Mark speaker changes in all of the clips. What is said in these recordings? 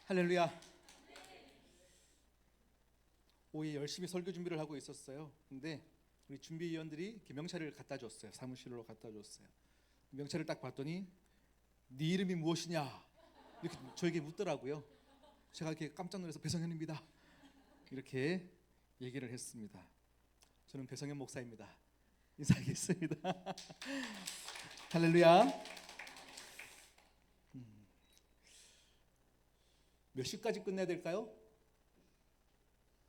Speaker 1: 할렐루야. 오후에 열심히 설교 준비를 하고 있었어요. 근데 우리 준비위원들이 이렇게 명찰을 갖다 줬어요. 사무실로 갖다 줬어요. 명찰을 딱 봤더니 네 이름이 무엇이냐 이렇게 저에게 묻더라고요. 제가 이렇게 깜짝 놀라서 배성현입니다 이렇게 얘기를 했습니다. 저는 배성현 목사입니다. 인사하겠습니다. 할렐루야. 몇 시까지 끝내야 될까요?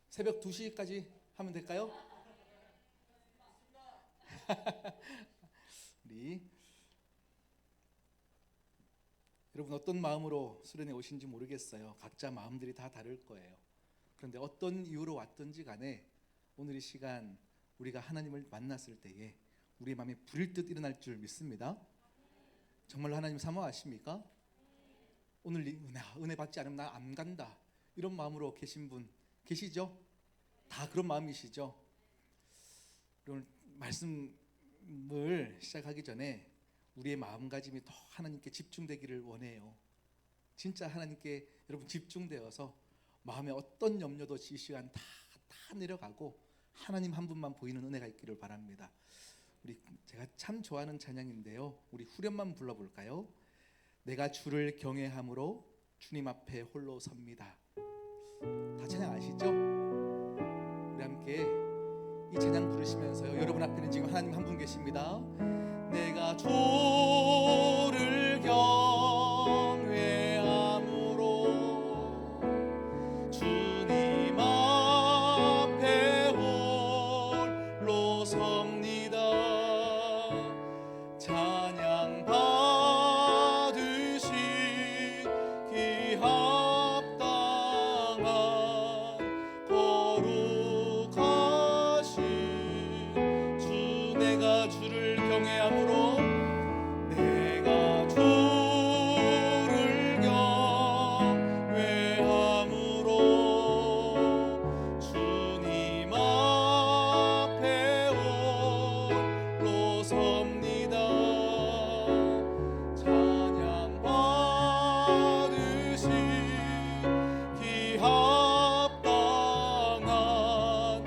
Speaker 1: 새벽 2시까지 하면 될까요? 우리 여러분 어떤 마음으로 수련회 오신지 모르겠어요. 각자 마음들이 다 다를 거예요. 그런데 어떤 이유로 왔든지 간에 오늘 이 시간 우리가 하나님을 만났을 때에 우리의 마음에 불일 듯 일어날 줄 믿습니다. 정말로 하나님 사모하십니까? 오늘 은혜 받지 않으면 나 안 간다 이런 마음으로 계신 분 계시죠? 다 그런 마음이시죠? 오늘 말씀을 시작하기 전에 우리의 마음가짐이 더 하나님께 집중되기를 원해요. 진짜 하나님께 여러분 집중되어서 마음에 어떤 염려도 이 시간 다 내려가고 하나님 한 분만 보이는 은혜가 있기를 바랍니다. 제가 참 좋아하는 찬양인데요, 우리 후렴만 불러볼까요? 내가 주를 경외함으로 주님 앞에 홀로 섭니다. 다 찬양 아시죠? 우리 함께 이 찬양 부르시면서요, 여러분 앞에는 지금 하나님 한 분 계십니다. 내가 주를 경외함으로 주님 앞에 홀로 섭니다. 찬양 받으시 귀합당한 거룩하신 주, 내가 주를 경외함으로 내가 주를 경외함으로 주님 앞에 홀로 섭니다. 찬양 받으시 기합당한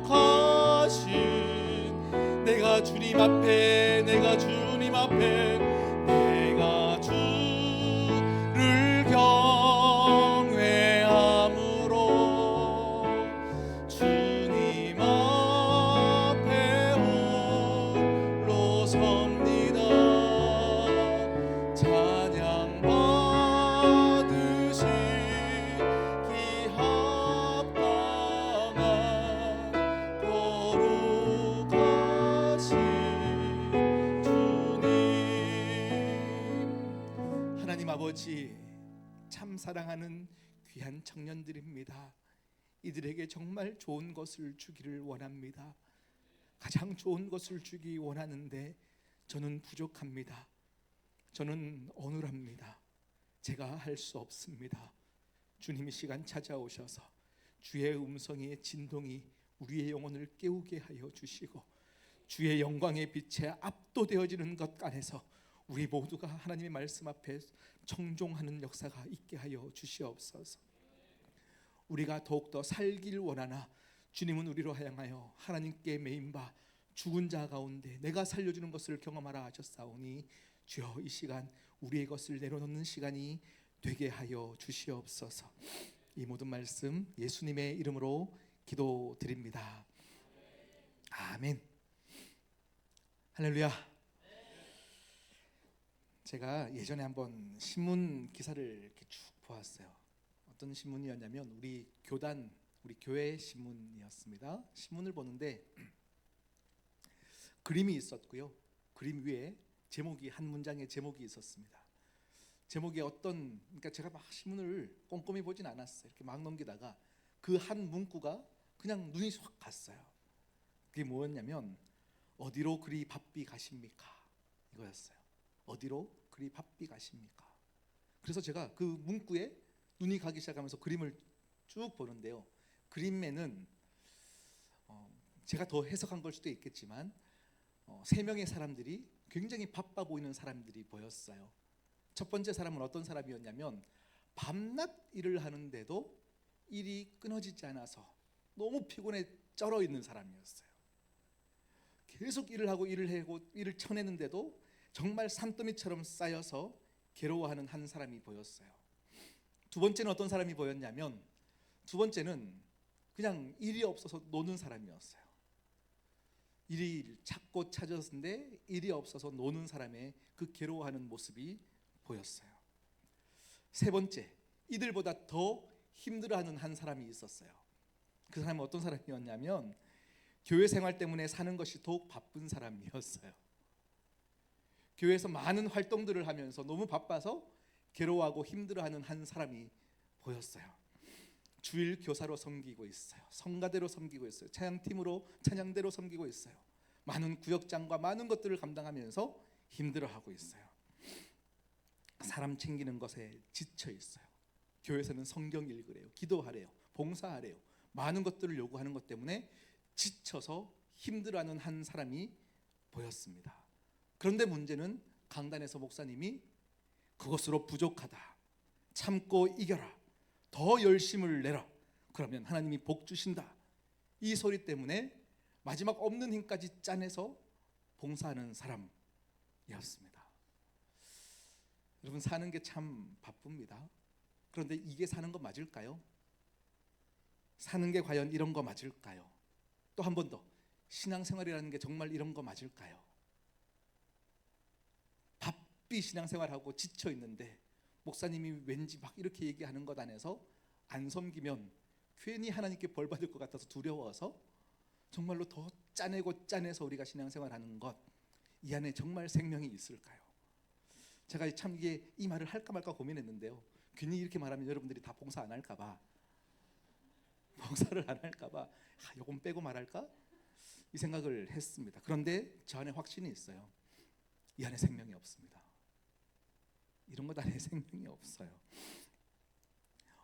Speaker 1: 거룩하신 내가 주님 앞에 내가 주님 앞에 내가 주를 경외함으로 주님 앞에 홀로 섭니다. 찬양 받으시 기합당한 거룩하신 주님. 하나님 아버지, 참 사랑하는 귀한 청년들입니다. 이들에게 정말 좋은 것을 주기를 원합니다. 가장 좋은 것을 주기 원하는데 저는 부족합니다. 저는 어눌합니다. 제가 할 수 없습니다. 주님 이 시간 찾아오셔서 주의 음성의 진동이 우리의 영혼을 깨우게 하여 주시고 주의 영광의 빛에 압도되어지는 것 안에서 우리 모두가 하나님의 말씀 앞에 청종하는 역사가 있게 하여 주시옵소서. 우리가 더욱더 살길 원하나 주님은 우리로 하여하여 하나님께 매인 바 죽은 자 가운데 내가 살려주는 것을 경험하라 하셨사오니 주여 이 시간 우리의 것을 내려놓는 시간이 되게 하여 주시옵소서. 이 모든 말씀 예수님의 이름으로 기도드립니다. 아멘. 할렐루야. 제가 예전에 한번 신문 기사를 이렇게 쭉 보았어요. 어떤 신문이었냐면 우리 교단, 우리 교회 신문이었습니다. 신문을 보는데 그림이 있었고요. 그림 위에 제목이, 한 문장의 제목이 있었습니다. 제목이 그러니까 제가 막 신문을 꼼꼼히 보진 않았어요. 이렇게 막 넘기다가 그 한 문구가 그냥 눈이 확 갔어요. 그게 뭐였냐면 어디로 그리 바삐 가십니까? 이거였어요. 어디로 그리 바삐 가십니까? 그래서 제가 그 문구에 눈이 가기 시작하면서 그림을 쭉 보는데요. 그림에는 제가 더 해석한 걸 수도 있겠지만 세 명의 사람들이 굉장히 바빠 보이는 사람들이 보였어요. 첫 번째 사람은 어떤 사람이었냐면 밤낮 일을 하는데도 일이 끊어지지 않아서 너무 피곤해 쩔어 있는 사람이었어요. 계속 일을 하고 일을 쳐내는데도 정말 산더미처럼 쌓여서 괴로워하는 한 사람이 보였어요. 두 번째는 어떤 사람이 보였냐면 두 번째는 그냥 일이 없어서 노는 사람이었어요. 일이 찾고 찾았는데 일이 없어서 노는 사람의 그 괴로워하는 모습이 보였어요. 세 번째, 이들보다 더 힘들어하는 한 사람이 있었어요. 그 사람은 어떤 사람이었냐면 교회 생활 때문에 사는 것이 더욱 바쁜 사람이었어요. 교회에서 많은 활동들을 하면서 너무 바빠서 괴로워하고 힘들어하는 한 사람이 보였어요. 주일 교사로 섬기고 있어요. 성가대로 섬기고 있어요. 찬양팀으로 찬양대로 섬기고 있어요. 많은 구역장과 많은 것들을 감당하면서 힘들어하고 있어요. 사람 챙기는 것에 지쳐 있어요. 교회에서는 성경 읽으래요, 기도하래요, 봉사하래요. 많은 것들을 요구하는 것 때문에 지쳐서 힘들어하는 한 사람이 보였습니다. 그런데 문제는 강단에서 목사님이 그것으로 부족하다, 참고 이겨라, 더 열심을 내라, 그러면 하나님이 복 주신다, 이 소리 때문에 마지막 없는 힘까지 짜내서 봉사하는 사람이었습니다. 여러분, 사는 게 참 바쁩니다. 그런데 이게 사는 거 맞을까요? 사는 게 과연 이런 거 맞을까요? 또 한 번 더, 신앙생활이라는 게 정말 이런 거 맞을까요? 바삐 신앙생활하고 지쳐 있는데 목사님이 왠지 막 이렇게 얘기하는 것 안에서 안 섬기면 괜히 하나님께 벌 받을 것 같아서 두려워서 정말로 더 짜내고 짜내서 우리가 신앙생활하는 것, 이 안에 정말 생명이 있을까요? 제가 참 이게 이 말을 할까 말까 고민했는데요. 괜히 이렇게 말하면 여러분들이 다 봉사 안 할까 봐, 봉사를 안 할까 봐, 요건 빼고 말할까? 이 생각을 했습니다. 그런데 저 안에 확신이 있어요. 이 안에 생명이 없습니다. 이런 것 안에 생명이 없어요.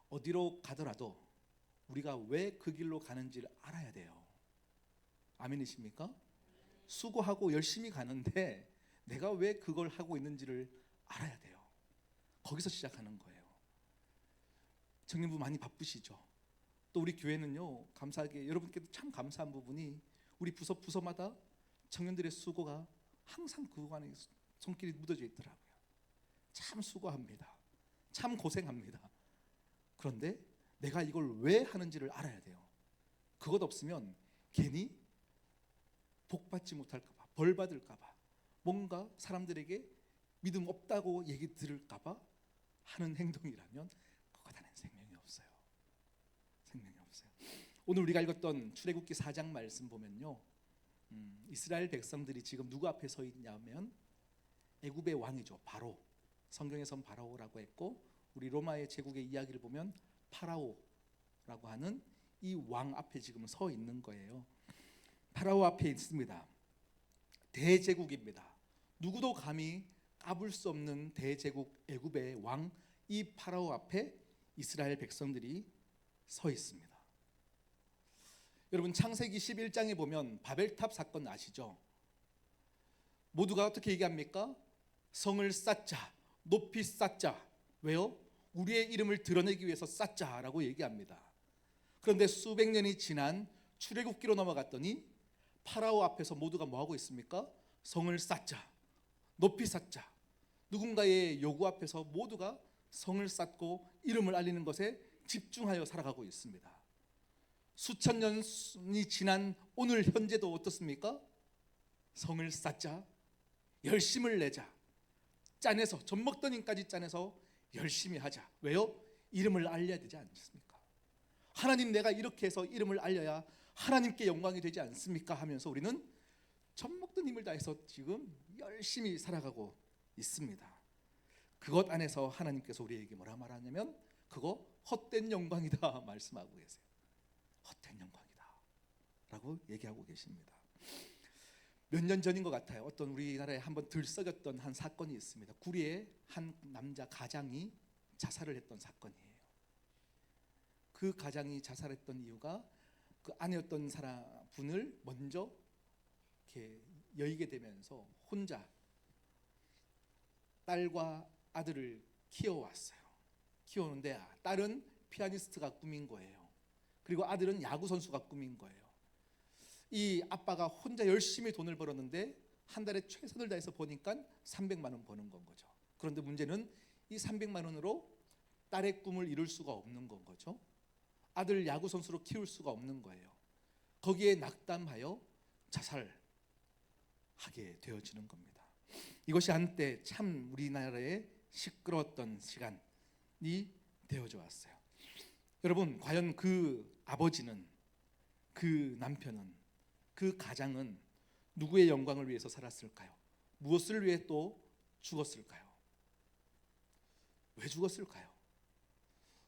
Speaker 1: 어디로 가더라도 우리가 왜 그 길로 가는지를 알아야 돼요. 아멘이십니까? 수고하고 열심히 가는데 내가 왜 그걸 하고 있는지를 알아야 돼요. 거기서 시작하는 거예요. 청년부 많이 바쁘시죠? 또 우리 교회는요, 감사하게 여러분께도 참 감사한 부분이 우리 부서마다 청년들의 수고가 항상 그 안에 손길이 묻어져 있더라고요. 참 수고합니다. 참 고생합니다. 그런데 내가 이걸 왜 하는지를 알아야 돼요. 그것 없으면 괜히 복 받지 못할까 봐, 벌 받을까 봐, 뭔가 사람들에게 믿음 없다고 얘기 들을까 봐 하는 행동이라면 그것 안에 생명이 없어요. 생명이 없어요. 오늘 우리가 읽었던 출애굽기 4장 말씀 보면요, 이스라엘 백성들이 지금 누구 앞에 서 있냐면 애굽의 왕이죠, 바로. 성경에선 바로라고 했고 우리 로마의 제국의 이야기를 보면 파라오라고 하는 이 왕 앞에 지금 서 있는 거예요. 파라오 앞에 있습니다. 대제국입니다. 누구도 감히 까불 수 없는 대제국 애굽의 왕, 이 파라오 앞에 이스라엘 백성들이 서 있습니다. 여러분, 창세기 11장에 보면 바벨탑 사건 아시죠? 모두가 어떻게 얘기합니까? 성을 쌓자, 높이 쌓자. 왜요? 우리의 이름을 드러내기 위해서 쌓자라고 얘기합니다. 그런데 수백 년이 지난 출애굽기로 넘어갔더니 파라오 앞에서 모두가 뭐하고 있습니까? 성을 쌓자, 높이 쌓자. 누군가의 요구 앞에서 모두가 성을 쌓고 이름을 알리는 것에 집중하여 살아가고 있습니다. 수천 년이 지난 오늘 현재도 어떻습니까? 성을 쌓자, 열심을 내자, 짜내서 젖 먹던 힘까지 짜내서 열심히 하자. 왜요? 이름을 알려야 되지 않습니까? 하나님, 내가 이렇게 해서 이름을 알려야 하나님께 영광이 되지 않습니까? 하면서 우리는 젖 먹던 힘을 다해서 지금 열심히 살아가고 있습니다. 그것 안에서 하나님께서 우리에게 뭐라 말하냐면 그거 헛된 영광이다 말씀하고 계세요. 헛된 영광이다 라고 얘기하고 계십니다. 몇 년 전인 것 같아요. 어떤 우리나라에 한번 들썩였던 한 사건이 있습니다. 구리의 한 남자 가장이 자살을 했던 사건이에요. 그 가장이 자살했던 이유가 그 아내였던 분을 먼저 이렇게 여의게 되면서 혼자 딸과 아들을 키워왔어요. 키우는데 딸은 피아니스트가 꿈인 거예요. 그리고 아들은 야구 선수가 꿈인 거예요. 이 아빠가 혼자 열심히 돈을 벌었는데 한 달에 최선을 다해서 보니까 300만 원 버는 건 거죠. 그런데 문제는 이 300만 원으로 딸의 꿈을 이룰 수가 없는 건 거죠. 아들 야구 선수로 키울 수가 없는 거예요. 거기에 낙담하여 자살하게 되어지는 겁니다. 이것이 한때 참 우리나라에 시끄러웠던 시간이 되어져 왔어요. 여러분, 과연 그 아버지는, 그 남편은, 그 가장은 누구의 영광을 위해서 살았을까요? 무엇을 위해 또 죽었을까요? 왜 죽었을까요?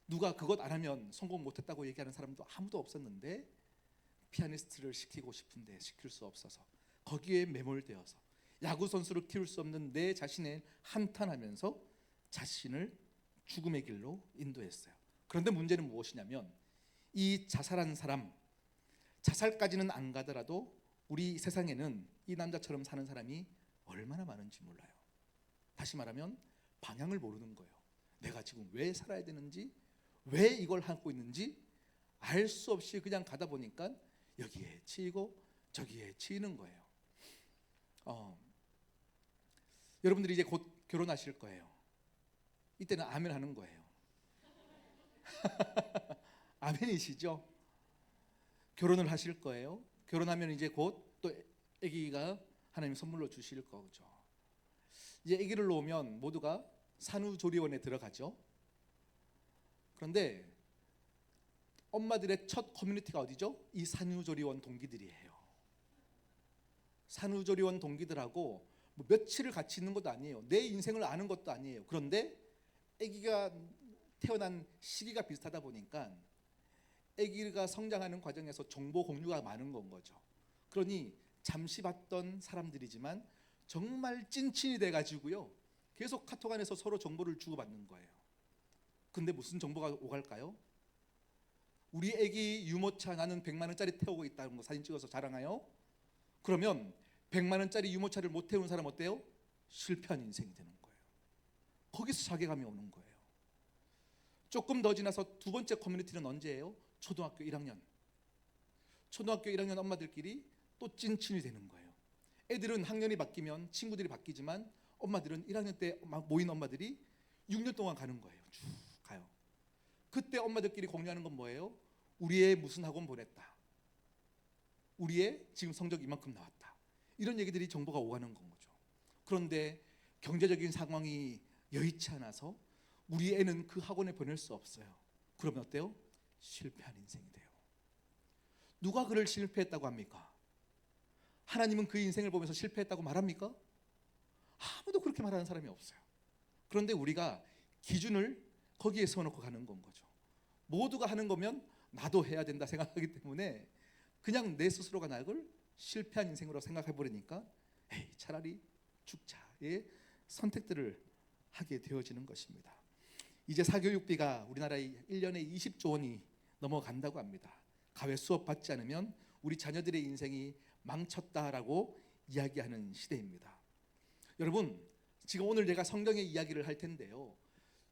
Speaker 1: 누가 그것 안 하면 성공 못했다고 얘기하는 사람도 아무도 없었는데 피아니스트를 시키고 싶은데 시킬 수 없어서 거기에 매몰되어서 야구 선수를 키울 수 없는 내 자신을 한탄하면서 자신을 죽음의 길로 인도했어요. 그런데 문제는 무엇이냐면 이 자살한 사람, 자살까지는 안 가더라도 우리 세상에는 이 남자처럼 사는 사람이 얼마나 많은지 몰라요. 다시 말하면 방향을 모르는 거예요. 내가 지금 왜 살아야 되는지, 왜 이걸 하고 있는지 알 수 없이 그냥 가다 보니까 여기에 치이고 저기에 치이는 거예요. 여러분들이 이제 곧 결혼하실 거예요. 이때는 아멘 하는 거예요. 아멘이시죠? 결혼을 하실 거예요. 결혼하면 이제 곧 또 아기가 하나님 선물로 주실 거죠. 이제 아기를 놓으면 모두가 산후조리원에 들어가죠. 그런데 엄마들의 첫 커뮤니티가 어디죠? 이 산후조리원 동기들이에요. 산후조리원 동기들하고 뭐 며칠을 같이 있는 것도 아니에요. 내 인생을 아는 것도 아니에요. 그런데 아기가 태어난 시기가 비슷하다 보니까 아기가 성장하는 과정에서 정보 공유가 많은 건 거죠. 그러니 잠시 봤던 사람들이지만 정말 찐친이 돼가지고요, 계속 카톡 안에서 서로 정보를 주고받는 거예요. 근데 무슨 정보가 오갈까요? 우리 아기 유모차 나는 100만 원짜리 태우고 있다는 거 사진 찍어서 자랑해요. 그러면 100만 원짜리 유모차를 못 태운 사람 어때요? 실패한 인생이 되는 거예요. 거기서 자괴감이 오는 거예요. 조금 더 지나서 두 번째 커뮤니티는 언제예요? 초등학교 1학년. 초등학교 1학년 엄마들끼리 또 찐친이 되는 거예요. 애들은 학년이 바뀌면 친구들이 바뀌지만 엄마들은 1학년 때 모인 엄마들이 6년 동안 가는 거예요. 쭉 가요. 그때 엄마들끼리 공유하는 건 뭐예요? 우리 애 무슨 학원 보냈다. 우리 애 지금 성적 이만큼 나왔다. 이런 얘기들이 정보가 오가는 건 거죠. 그런데 경제적인 상황이 여의치 않아서 우리 애는 그 학원에 보낼 수 없어요. 그러면 어때요? 실패한 인생이 돼요. 누가 그를 실패했다고 합니까? 하나님은 그 인생을 보면서 실패했다고 말합니까? 아무도 그렇게 말하는 사람이 없어요. 그런데 우리가 기준을 거기에 세워놓고 가는 건 거죠. 모두가 하는 거면 나도 해야 된다 생각하기 때문에 그냥 내 스스로가 나를 실패한 인생으로 생각해 버리니까 에이, 차라리 죽자의 선택들을 하게 되어지는 것입니다. 이제 사교육비가 우리나라에 1년에 20조 원이 넘어간다고 합니다. 가외 수업 받지 않으면 우리 자녀들의 인생이 망쳤다라고 이야기하는 시대입니다. 여러분, 지금 오늘 제가 성경의 이야기를 할 텐데요,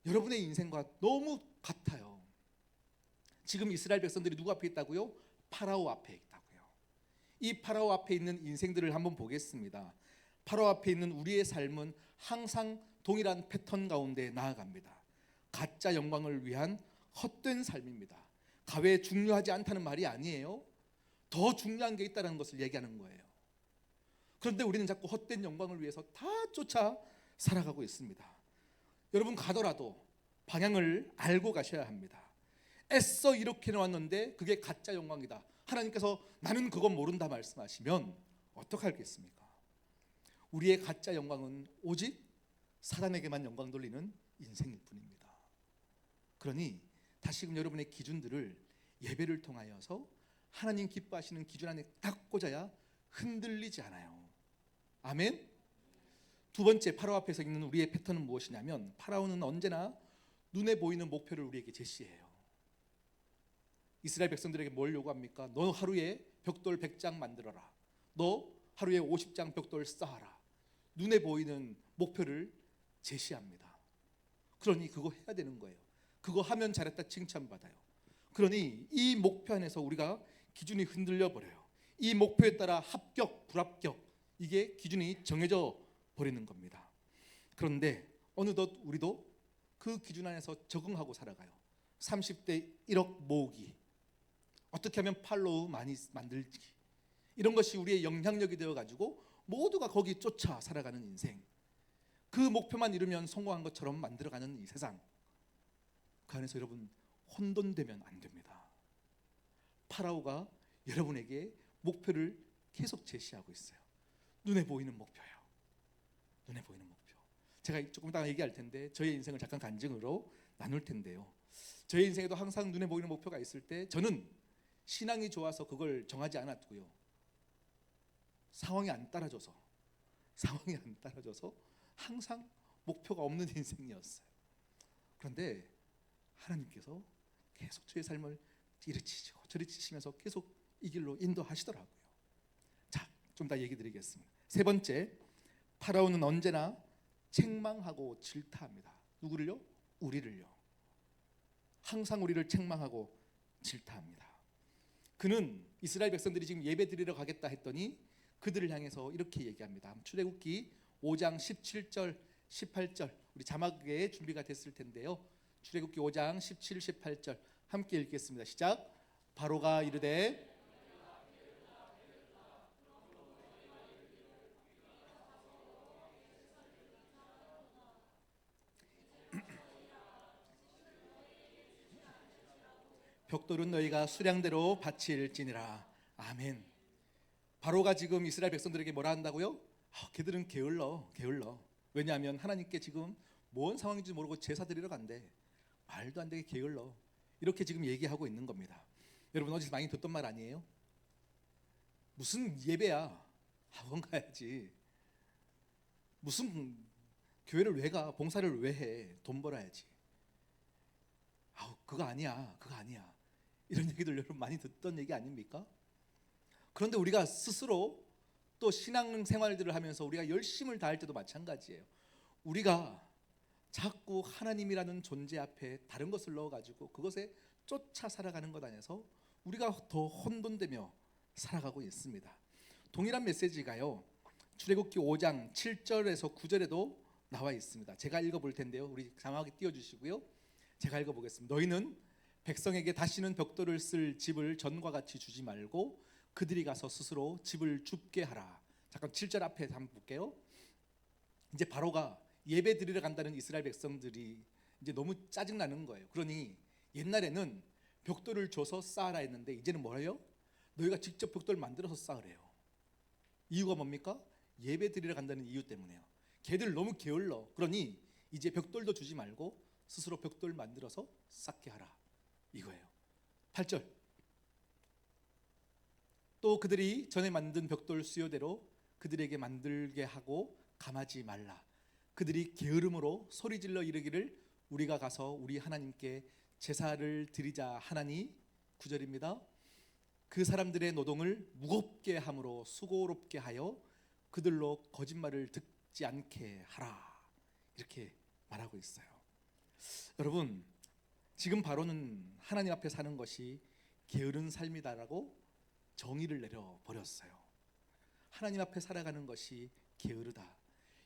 Speaker 1: 여러분의 인생과 너무 같아요. 지금 이스라엘 백성들이 누구 앞에 있다고요? 파라오 앞에 있다고요. 이 파라오 앞에 있는 인생들을 한번 보겠습니다. 파라오 앞에 있는 우리의 삶은 항상 동일한 패턴 가운데 나아갑니다. 가짜 영광을 위한 헛된 삶입니다. 가외 중요하지 않다는 말이 아니에요. 더 중요한 게 있다는 것을 얘기하는 거예요. 그런데 우리는 자꾸 헛된 영광을 위해서 다 쫓아 살아가고 있습니다. 여러분, 가더라도 방향을 알고 가셔야 합니다. 애써 이렇게 나왔는데 그게 가짜 영광이다, 하나님께서 나는 그건 모른다 말씀하시면 어떡하겠습니까? 우리의 가짜 영광은 오직 사단에게만 영광 돌리는 인생일 뿐입니다. 그러니 다시금 여러분의 기준들을 예배를 통하여서 하나님 기뻐하시는 기준 안에 딱 꽂아야 흔들리지 않아요. 아멘. 두 번째, 파라오 앞에서 있는 우리의 패턴은 무엇이냐면, 파라오는 언제나 눈에 보이는 목표를 우리에게 제시해요. 이스라엘 백성들에게 뭘 요구합니까? 너 하루에 벽돌 100장 만들어라. 너 하루에 50장 벽돌 쌓아라. 눈에 보이는 목표를 제시합니다. 그러니 그거 해야 되는 거예요. 그거 하면 잘했다 칭찬받아요. 그러니 이 목표 안에서 우리가 기준이 흔들려 버려요. 이 목표에 따라 합격, 불합격, 이게 기준이 정해져 버리는 겁니다. 그런데 어느덧 우리도 그 기준 안에서 적응하고 살아가요. 30대 1억 모으기, 어떻게 하면 팔로우 많이 만들기, 이런 것이 우리의 영향력이 되어가지고 모두가 거기 쫓아 살아가는 인생, 그 목표만 이루면 성공한 것처럼 만들어가는 이 세상, 그 안에서 여러분 혼돈되면 안 됩니다. 파라오가 여러분에게 목표를 계속 제시하고 있어요. 눈에 보이는 목표예요. 눈에 보이는 목표. 제가 조금 이따가 얘기할 텐데 저의 인생을 잠깐 간증으로 나눌 텐데요. 저의 인생에도 항상 눈에 보이는 목표가 있을 때 저는 신앙이 좋아서 그걸 정하지 않았고요. 상황이 안 따라줘서 항상 목표가 없는 인생이었어요. 그런데 하나님께서 계속 저의 삶을 이리 치시고 저리 치시면서 계속 이 길로 인도하시더라고요. 자, 좀 더 얘기 드리겠습니다. 세 번째, 파라오는 언제나 책망하고 질타합니다. 누구를요? 우리를요. 항상 우리를 책망하고 질타합니다. 그는 이스라엘 백성들이 지금 예배 드리러 가겠다 했더니 그들을 향해서 이렇게 얘기합니다. 출애굽기 5장 17절 18절, 우리 자막에 준비가 됐을 텐데요. 출애굽기 5장 17, 18절 함께 읽겠습니다. 시작. 바로가 이르되 벽돌은 너희가 수량대로 바칠지니라. 아멘. 바로가 지금 이스라엘 백성들에게 뭐라 한다고요? 걔들은 게을러. 왜냐하면 하나님께 지금 뭔 상황인지 모르고 제사 드리러 간대. 말도 안 되게 게을러. 이렇게 지금 얘기하고 있는 겁니다. 여러분 어디서 많이 듣던 말 아니에요? 무슨 예배야? 학원 가야지. 무슨 교회를 왜 가? 봉사를 왜 해? 돈 벌어야지. 그거 아니야. 이런 얘기들 여러분 많이 듣던 얘기 아닙니까? 그런데 우리가 스스로 또 신앙생활들을 하면서 우리가 열심을 다할 때도 마찬가지예요. 우리가 자꾸 하나님이라는 존재 앞에 다른 것을 넣어가지고 그것에 쫓아 살아가는 것 안에서 우리가 더 혼돈되며 살아가고 있습니다. 동일한 메시지가요, 출애굽기 5장 7절에서 9절에도 나와 있습니다. 제가 읽어볼 텐데요. 우리 자막에 띄워주시고요. 제가 읽어보겠습니다. 너희는 백성에게 다시는 벽돌을 쓸 집을 전과 같이 주지 말고 그들이 가서 스스로 집을 줍게 하라. 잠깐 7절 앞에 한번 볼게요. 이제 바로가 예배 드리러 간다는 이스라엘 백성들이 이제 너무 짜증나는 거예요. 그러니 옛날에는 벽돌을 줘서 쌓으라 했는데 이제는 뭐래요? 너희가 직접 벽돌 만들어서 쌓으래요. 이유가 뭡니까? 예배 드리러 간다는 이유 때문에요. 걔들 너무 게을러. 그러니 이제 벽돌도 주지 말고 스스로 벽돌 만들어서 쌓게 하라, 이거예요. 8절. 또 그들이 전에 만든 벽돌 수요대로 그들에게 만들게 하고 감하지 말라. 그들이 게으름으로 소리질러 이르기를 우리가 가서 우리 하나님께 제사를 드리자 하나니, 9절입니다. 그 사람들의 노동을 무겁게 함으로 수고롭게 하여 그들로 거짓말을 듣지 않게 하라, 이렇게 말하고 있어요. 여러분, 지금 바로는 하나님 앞에 사는 것이 게으른 삶이다라고 정의를 내려버렸어요. 하나님 앞에 살아가는 것이 게으르다,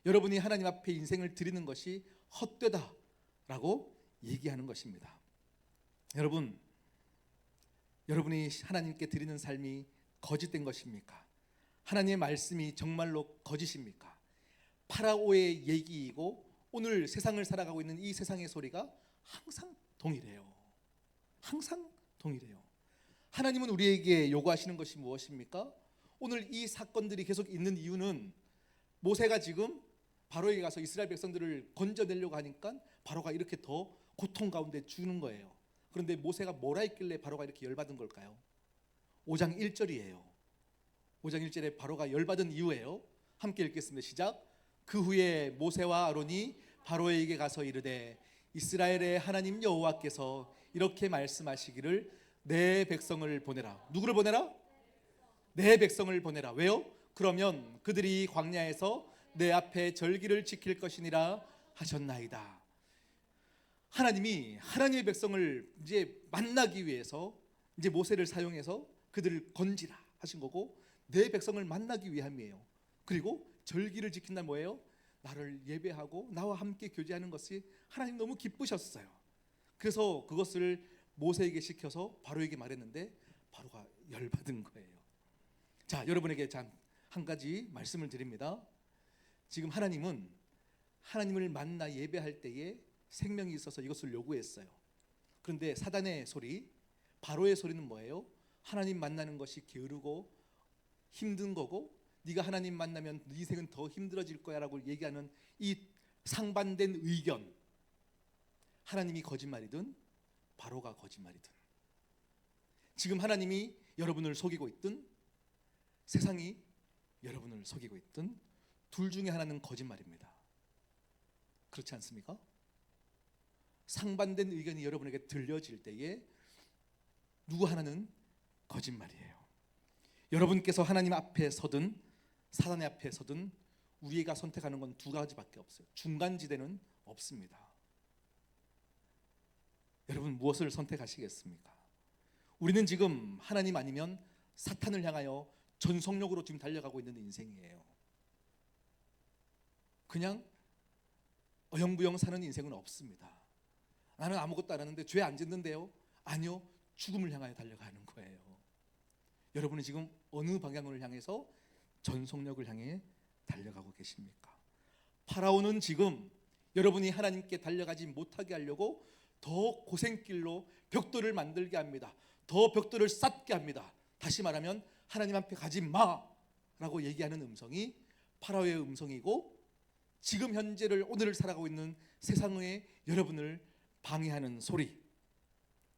Speaker 1: 여러분이 하나님 앞에 인생을 드리는 것이 헛되다라고 얘기하는 것입니다. 여러분이 하나님께 드리는 삶이 거짓된 것입니까? 하나님의 말씀이 정말로 거짓입니까? 파라오의 얘기이고 오늘 세상을 살아가고 있는 이 세상의 소리가 항상 동일해요. 하나님은 우리에게 요구하시는 것이 무엇입니까? 오늘 이 사건들이 계속 있는 이유는 모세가 지금 바로에게 가서 이스라엘 백성들을 건져내려고 하니까 바로가 이렇게 더 고통 가운데 주는 거예요. 그런데 모세가 뭐라 했길래 바로가 이렇게 열받은 걸까요? 5장 1절이에요. 5장 1절에 바로가 열받은 이유예요. 함께 읽겠습니다. 시작. 그 후에 모세와 아론이 바로에게 가서 이르되 이스라엘의 하나님 여호와께서 이렇게 말씀하시기를 내 백성을 보내라. 누구를 보내라? 내 백성을 보내라. 왜요? 그러면 그들이 광야에서 내 앞에 절기를 지킬 것이니라 하셨나이다. 하나님이 하나님의 백성을 이제 만나기 위해서 이제 모세를 사용해서 그들을 건지라 하신 거고, 내 백성을 만나기 위함이에요. 그리고 절기를 지킨다 뭐예요? 나를 예배하고 나와 함께 교제하는 것이 하나님 너무 기쁘셨어요. 그래서 그것을 모세에게 시켜서 바로에게 말했는데 바로가 열받은 거예요. 자, 여러분에게 한 가지 말씀을 드립니다. 지금 하나님은 하나님을 만나 예배할 때에 생명이 있어서 이것을 요구했어요. 그런데 사단의 소리, 바로의 소리는 뭐예요? 하나님 만나는 것이 게으르고 힘든 거고 네가 하나님 만나면 네 인생은 더 힘들어질 거야 라고 얘기하는 이 상반된 의견, 하나님이 거짓말이든 바로가 거짓말이든, 지금 하나님이 여러분을 속이고 있든 세상이 여러분을 속이고 있든 둘 중에 하나는 거짓말입니다. 그렇지 않습니까? 상반된 의견이 여러분에게 들려질 때에 누구 하나는 거짓말이에요. 여러분께서 하나님 앞에 서든 사단의 앞에 서든 우리가 선택하는 건 두 가지밖에 없어요. 중간지대는 없습니다. 여러분 무엇을 선택하시겠습니까? 우리는 지금 하나님 아니면 사탄을 향하여 전속력으로 지금 달려가고 있는 인생이에요. 그냥 어영부영 사는 인생은 없습니다. 나는 아무것도 안 하는데 죄 안 짓는데요? 아니요, 죽음을 향하여 달려가는 거예요. 여러분은 지금 어느 방향을 향해서 전속력을 향해 달려가고 계십니까? 파라오는 지금 여러분이 하나님께 달려가지 못하게 하려고 더 고생길로 벽돌을 만들게 합니다. 더 벽돌을 쌓게 합니다. 다시 말하면 하나님 앞에 가지 마라고 얘기하는 음성이 파라오의 음성이고, 지금 현재를 오늘을 살아가고 있는 세상의 여러분을 방해하는 소리,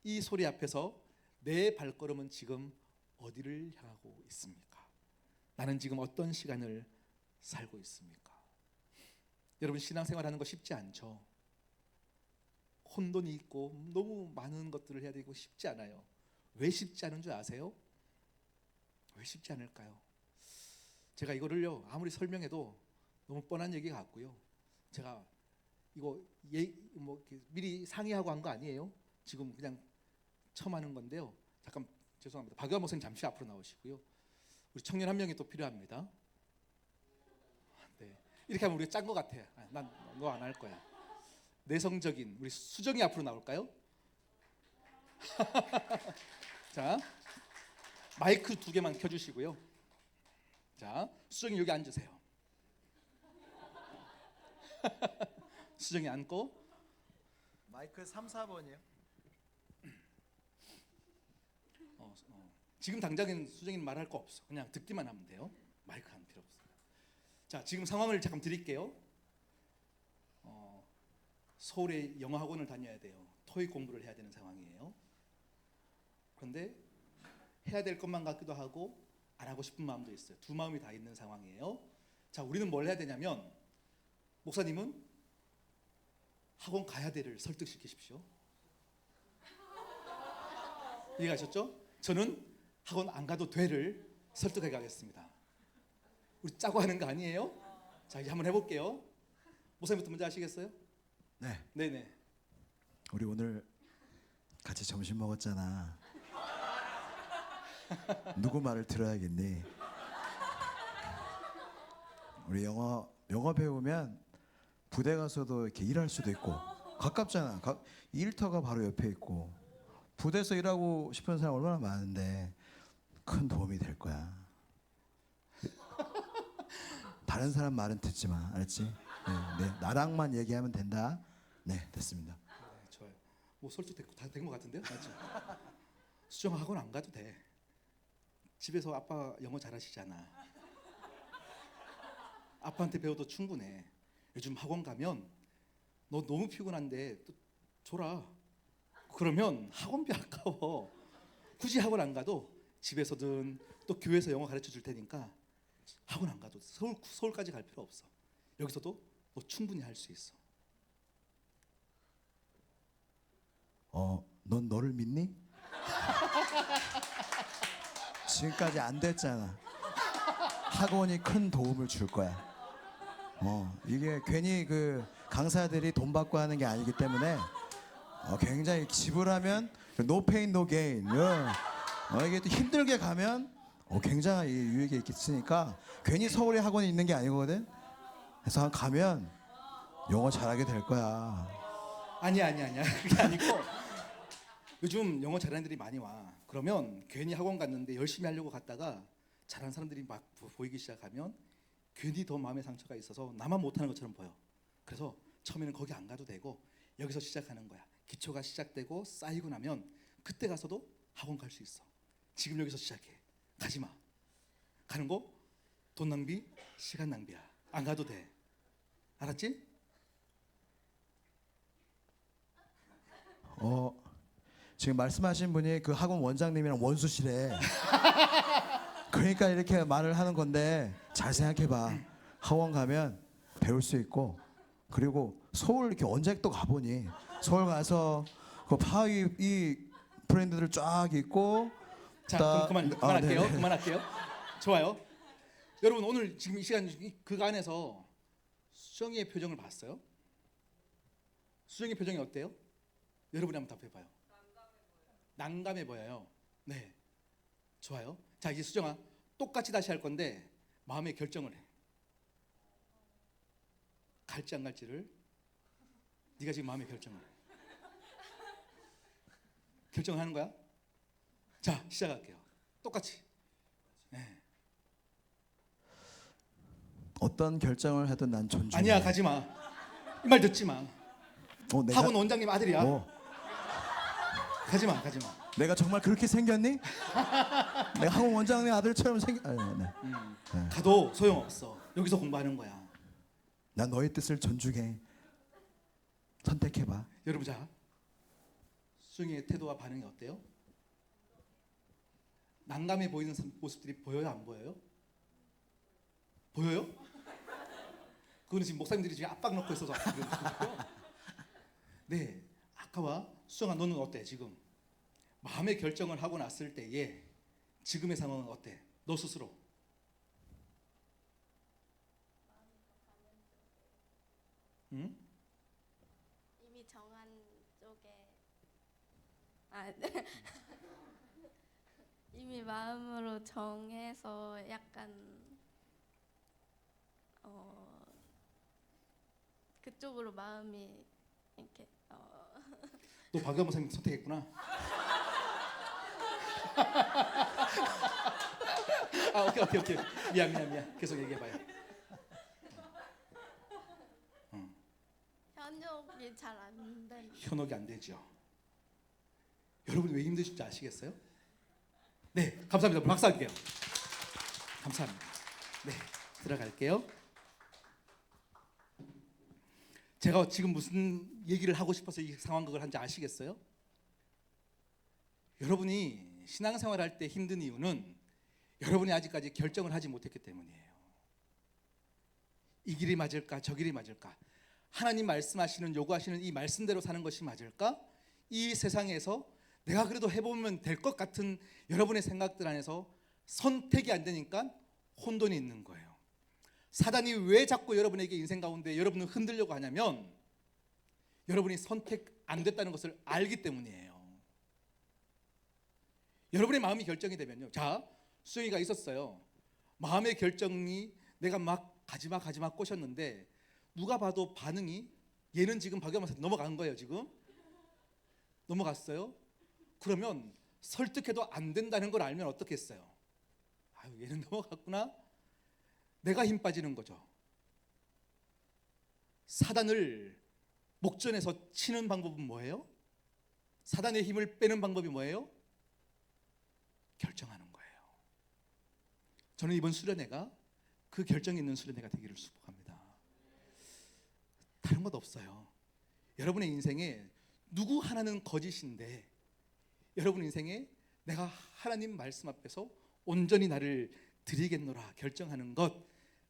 Speaker 1: 이 소리 앞에서 내 발걸음은 지금 어디를 향하고 있습니까? 나는 지금 어떤 시간을 살고 있습니까? 여러분 신앙생활하는 거 쉽지 않죠. 혼돈이 있고 너무 많은 것들을 해야 되고 쉽지 않아요. 왜 쉽지 않은 줄 아세요? 왜 쉽지 않을까요? 제가 이거를요 아무리 설명해도 너무 뻔한 얘기 같고요. 제가 이거 미리 상의하고 한 거 아니에요. 지금 그냥 처음 하는 건데요. 잠깐 죄송합니다. 박유한 목사님 잠시 앞으로 나오시고요. 우리 청년 한 명이 또 필요합니다. 네. 이렇게 하면 우리가 짠 것 같아. 난 너 안 할 거야. 내성적인 우리 수정이 앞으로 나올까요? 자, 마이크 2개만 켜주시고요. 자, 수정이 여기 앉으세요. 수정이 앉고.
Speaker 2: 마이크 3, 4번이요.
Speaker 1: 지금 당장은 수정이는 말할 거 없어. 그냥 듣기만 하면 돼요. 마이크 안 필요 없어요. 자, 지금 상황을 잠깐 드릴게요. 서울에 영어 학원을 다녀야 돼요. 토익 공부를 해야 되는 상황이에요. 그런데 해야 될 것만 같기도 하고 안 하고 싶은 마음도 있어요. 두 마음이 다 있는 상황이에요. 자, 우리는 뭘 해야 되냐면, 목사님은 학원 가야 돼를 설득시키십시오. 이해가셨죠? 저는 학원 안 가도 돼를 설득해 가겠습니다. 우리 짜고 하는 거 아니에요? 자, 이제 한번 해볼게요. 목사님부터 먼저 하시겠어요?
Speaker 3: 네.
Speaker 1: 네네.
Speaker 3: 우리 오늘 같이 점심 먹었잖아. 누구 말을 들어야겠니? 우리 영어 배우면 부대 가서도 이렇게 일할 수도 있고, 가깝잖아. 일터가 바로 옆에 있고, 부대에서 일하고 싶은 사람 얼마나 많은데 큰 도움이 될 거야. 다른 사람 말은 듣지 마, 알았지? 네, 나랑만 얘기하면 된다. 네, 됐습니다.
Speaker 1: 네, 좋아요. 뭐 설득됐고 다 된 것 같은데요, 맞죠? 수정 학원 안 가도 돼. 집에서 아빠 영어 잘하시잖아. 아빠한테 배워도 충분해. 요즘 학원 가면 너 너무 피곤한데 또 줘라. 그러면 학원비 아까워. 굳이 학원 안 가도 집에서든 또 교회에서 영어 가르쳐 줄 테니까 학원 안 가도 서울까지 갈 필요 없어. 여기서도 너 충분히 할 수 있어.
Speaker 3: 넌 너를 믿니? 지금까지 안 됐잖아. 학원이 큰 도움을 줄 거야. 이게 괜히 그 강사들이 돈 받고 하는 게 아니기 때문에 굉장히 지불하면 no pain no gain. 이게 또 힘들게 가면 굉장히 유익이 있으니까 괜히 서울에 학원이 있는 게 아니거든. 그래서 가면 영어 잘하게 될 거야.
Speaker 1: 아니야. 그게 아니고 요즘 영어 잘하는 애들이 많이 와. 그러면 괜히 학원 갔는데 열심히 하려고 갔다가 잘하는 사람들이 막 보이기 시작하면 괜히 더 마음의 상처가 있어서 나만 못하는 것처럼 보여. 그래서 처음에는 거기 안 가도 되고 여기서 시작하는 거야. 기초가 시작되고 쌓이고 나면 그때 가서도 학원 갈 수 있어. 지금 여기서 시작해. 가지 마. 가는 거 돈 낭비, 시간 낭비야. 안 가도 돼. 알았지?
Speaker 3: 지금 말씀하신 분이 그 학원 원장님이랑 원수시래. 그러니까 이렇게 말을 하는 건데 잘 생각해봐. 학원 가면 배울 수 있고 그리고 서울 이렇게 언제 또 가보니 서울 가서 그 파이 이 브랜드들 쫙 있고
Speaker 1: 자, 그럼 그만할게요.
Speaker 3: 네.
Speaker 1: 그만할게요. 좋아요. 여러분 오늘 지금 이 시간 그 안에서 수정이의 표정을 봤어요? 수정이 표정이 어때요? 여러분이 한번 답해봐요. 난감해 보여요. 네, 좋아요. 자 이제 수정아 똑같이 다시 할 건데 마음의 결정을 해. 갈지 안 갈지를 네가 지금 마음의 결정을 해. 결정을 하는 거야? 자 시작할게요. 똑같이. 네.
Speaker 3: 어떤 결정을 하든 난 존중해.
Speaker 1: 아니야 가지 마. 이 말 듣지 마. 학원 원장님 아들이야. 가지 마.
Speaker 3: 내가 정말 그렇게 생겼니? 내가 학원 원장님 아들처럼 네.
Speaker 1: 가도 소용없어. 여기서 공부하는 거야.
Speaker 3: 난 너의 뜻을 존중해. 선택해봐.
Speaker 1: 여러분 자 수영이의 태도와 반응이 어때요? 난감해 보이는 모습들이 보여요 안 보여요? 보여요? 그거는 지금 목사님들이 지금 압박 넣고 있어서 네 아까와 수정아 너는 어때 지금? 마음의 결정을 하고 났을 때에 지금의 상황은 어때? 너 스스로 응?
Speaker 4: 이미 정한 쪽에 네. 이미 마음으로 정해서 약간 그쪽으로 마음이 이렇게
Speaker 1: 너 박영호 선생님 선택했구나. 오케이. 미안. 계속 얘기해봐요.
Speaker 4: 현혹이 잘 안 되는.
Speaker 1: 현혹이 안 되죠. 여러분 왜 힘드신지 아시겠어요? 네, 감사합니다. 박수 할게요. 감사합니다. 네, 들어갈게요. 제가 지금 무슨 얘기를 하고 싶어서 이 상황극을 한지 아시겠어요? 여러분이 신앙생활 할 때 힘든 이유는 여러분이 아직까지 결정을 하지 못했기 때문이에요. 이 길이 맞을까 저 길이 맞을까 하나님 말씀하시는 요구하시는 이 말씀대로 사는 것이 맞을까 이 세상에서 내가 그래도 해보면 될 것 같은 여러분의 생각들 안에서 선택이 안 되니까 혼돈이 있는 거예요. 사단이 왜 자꾸 여러분에게 인생 가운데 여러분을 흔들려고 하냐면 여러분이 선택 안 됐다는 것을 알기 때문이에요. 여러분의 마음이 결정이 되면요. 자, 수영이가 있었어요. 마음의 결정이 내가 막 가지마 꼬셨는데 누가 봐도 반응이 얘는 지금 박영만한테 넘어간 거예요. 지금 넘어갔어요. 그러면 설득해도 안 된다는 걸 알면 어떻게 했어요? 아유 얘는 넘어갔구나. 내가 힘 빠지는 거죠. 사단을 목전에서 치는 방법은 뭐예요? 사단의 힘을 빼는 방법이 뭐예요? 결정하는 거예요. 저는 이번 수련회가 그 결정이 있는 수련회가 되기를 축복합니다. 다른 것 없어요. 여러분의 인생에 누구 하나는 거짓인데 여러분 인생에 내가 하나님 말씀 앞에서 온전히 나를 드리겠노라 결정하는 것,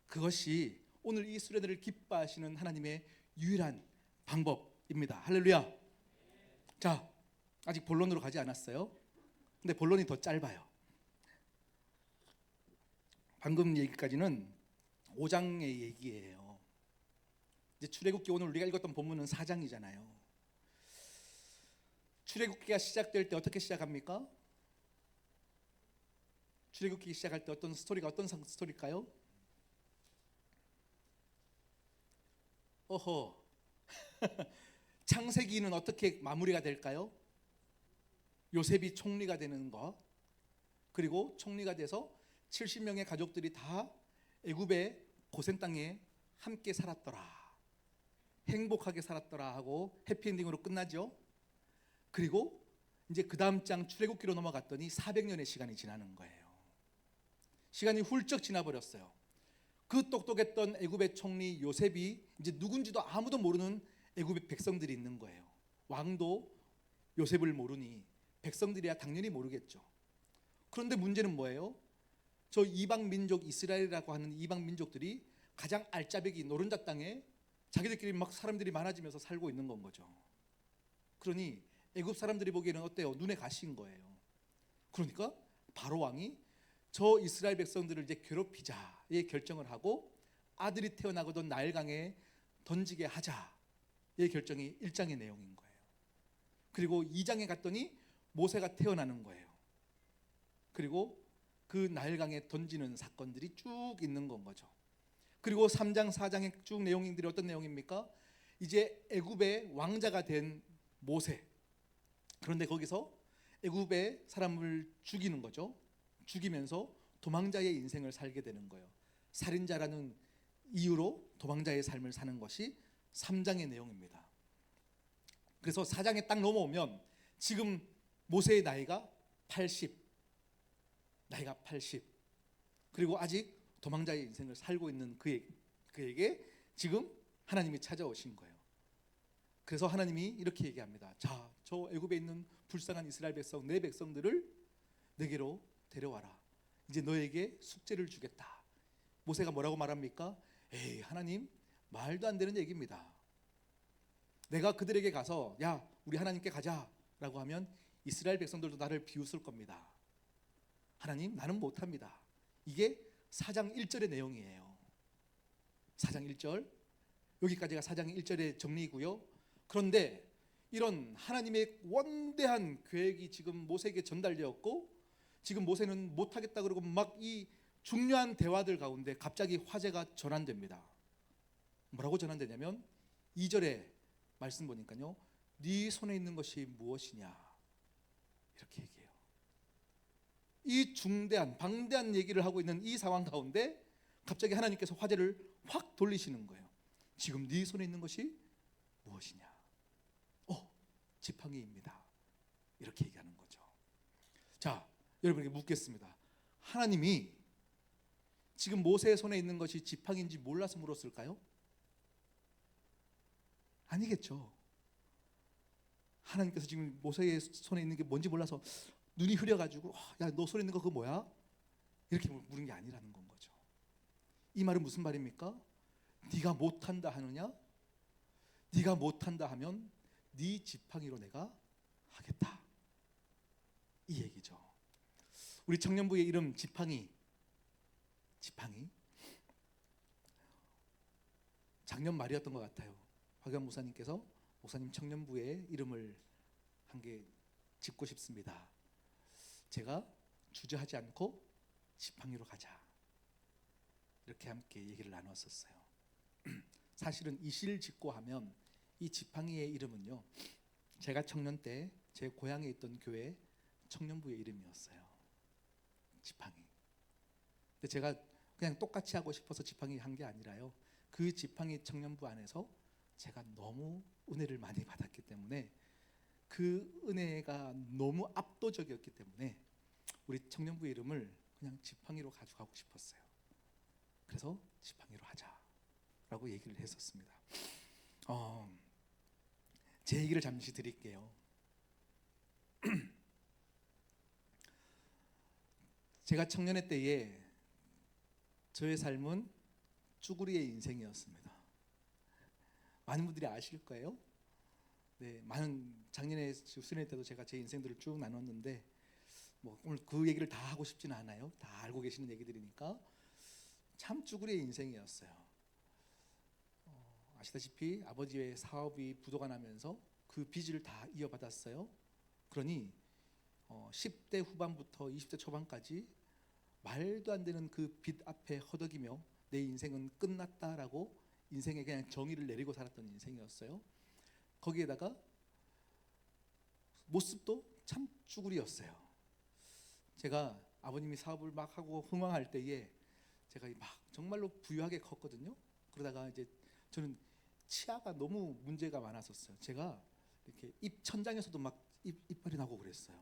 Speaker 1: 그것이 오늘 이 수련회를 기뻐하시는 하나님의 유일한 방법입니다. 할렐루야. 자, 아직 본론으로 가지 않았어요. 근데 본론이 더 짧아요. 방금 얘기까지는 5장의 얘기예요. 이제 출애굽기 오늘 우리가 읽었던 본문은 4장이잖아요. 출애굽기가 시작될 때 어떻게 시작합니까? 출애굽기 시작할 때 어떤 스토리가 어떤 스토리일까요? 어허. 창세기는 어떻게 마무리가 될까요? 요셉이 총리가 되는 것, 그리고 총리가 돼서 70명의 가족들이 다 애굽의 고센 땅에 함께 살았더라, 행복하게 살았더라 하고 해피엔딩으로 끝나죠. 그리고 이제 그 다음 장 출애굽기로 넘어갔더니 400년의 시간이 지나는 거예요. 시간이 훌쩍 지나버렸어요. 그 똑똑했던 애굽의 총리 요셉이 이제 누군지도 아무도 모르는 애굽의 백성들이 있는 거예요. 왕도 요셉을 모르니 백성들이야 당연히 모르겠죠. 그런데 문제는 뭐예요? 저 이방 민족 이스라엘이라고 하는 이방 민족들이 가장 알짜배기 노른자 땅에 자기들끼리 막 사람들이 많아지면서 살고 있는 건 거죠. 그러니 애굽 사람들이 보기에는 어때요? 눈에 가시인 거예요. 그러니까 바로 왕이 저 이스라엘 백성들을 이제 괴롭히자의 결정을 하고 아들이 태어나거든 나일강에 던지게 하자의 결정이 1장의 내용인 거예요. 그리고 2장에 갔더니 모세가 태어나는 거예요. 그리고 그 나일강에 던지는 사건들이 쭉 있는 건 거죠. 그리고 3장 4장의 쭉 내용들이 어떤 내용입니까? 이제 애굽의 왕자가 된 모세. 그런데 거기서 애굽의 사람을 죽이는 거죠. 죽이면서 도망자의 인생을 살게 되는 거예요. 살인자라는 이유로 도망자의 삶을 사는 것이 3장의 내용입니다. 그래서 4장에 딱 넘어오면 지금 모세의 나이가 80. 그리고 아직 도망자의 인생을 살고 있는 그에게 지금 하나님이 찾아오신 거예요. 그래서 하나님이 이렇게 얘기합니다. 자, 저 애굽에 있는 불쌍한 이스라엘 백성, 내 백성들을 내게로 데려와라. 이제 너에게 숙제를 주겠다. 모세가 뭐라고 말합니까? 에이, 하나님, 말도 안 되는 얘기입니다. 내가 그들에게 가서 야, 우리 하나님께 가자라고 하면 이스라엘 백성들도 나를 비웃을 겁니다. 하나님, 나는 못합니다. 이게 4장 1절의 내용이에요. 4장 1절, 여기까지가 4장 1절의 정리이고요. 그런데 이런 하나님의 원대한 계획이 지금 모세에게 전달되었고, 지금 모세는 못하겠다 그러고 막 이 중요한 대화들 가운데 갑자기 화제가 전환됩니다. 뭐라고 전환되냐면 2절에 말씀 보니까요, 네 손에 있는 것이 무엇이냐 이렇게 얘기해요. 이 중대한 방대한 얘기를 하고 있는 이 상황 가운데 갑자기 하나님께서 화제를 확 돌리시는 거예요. 지금 네 손에 있는 것이 무엇이냐? 지팡이입니다. 이렇게 얘기하는 거죠. 자, 여러분에게 묻겠습니다. 하나님이 지금 모세의 손에 있는 것이 지팡이인지 몰라서 물었을까요? 아니겠죠. 하나님께서 지금 모세의 손에 있는 게 뭔지 몰라서 눈이 흐려가지고 야, 너 손에 있는 거 그거 뭐야? 이렇게 물은 게 아니라는 건 거죠. 이 말은 무슨 말입니까? 네가 못한다 하느냐? 네가 못한다 하면 네 지팡이로 내가 하겠다, 이 얘기죠. 우리 청년부의 이름 지팡이. 작년 말이었던 것 같아요. 박연 목사님께서 목사님 청년부의 이름을 한 개 짓고 싶습니다. 제가 주저하지 않고 지팡이로 가자, 이렇게 함께 얘기를 나눴었어요. 사실은 이실 짓고 하면 이 지팡이의 이름은요, 제가 청년 때 제 고향에 있던 교회 청년부의 이름이었어요. 지팡이. 근데 제가 그냥 똑같이 하고 싶어서 지팡이 한 게 아니라요, 그 지팡이 청년부 안에서 제가 너무 은혜를 많이 받았기 때문에, 그 은혜가 너무 압도적이었기 때문에 우리 청년부의 이름을 그냥 지팡이로 가져가고 싶었어요. 그래서 지팡이로 하자라고 얘기를 했었습니다. 제 얘기를 잠시 드릴게요. 제가 청년회 때에 저의 삶은 쭈구리의 인생이었습니다. 많은 분들이 아실 거예요. 네, 많은 작년에 수련회 때도 제가 제 인생들을 쭉 나눴는데 뭐 오늘 그 얘기를 다 하고 싶지는 않아요. 다 알고 계시는 얘기들이니까. 참 쭈구리의 인생이었어요. 아시다시피 아버지의 사업이 부도가 나면서 그 빚을 다 이어받았어요. 그러니 10대 후반부터 20대 초반까지 말도 안 되는 그 빛 앞에 허덕이며 내 인생은 끝났다라고 인생에 그냥 정의를 내리고 살았던 인생이었어요. 거기에다가 모습도 참 쭈구리였어요. 제가 아버님이 사업을 막 하고 흥황할 때에 제가 막 정말로 부유하게 컸거든요. 그러다가 이제 저는 치아가 너무 문제가 많았었어요. 제가 이렇게 입 천장에서도 막 이빨이 나고 그랬어요.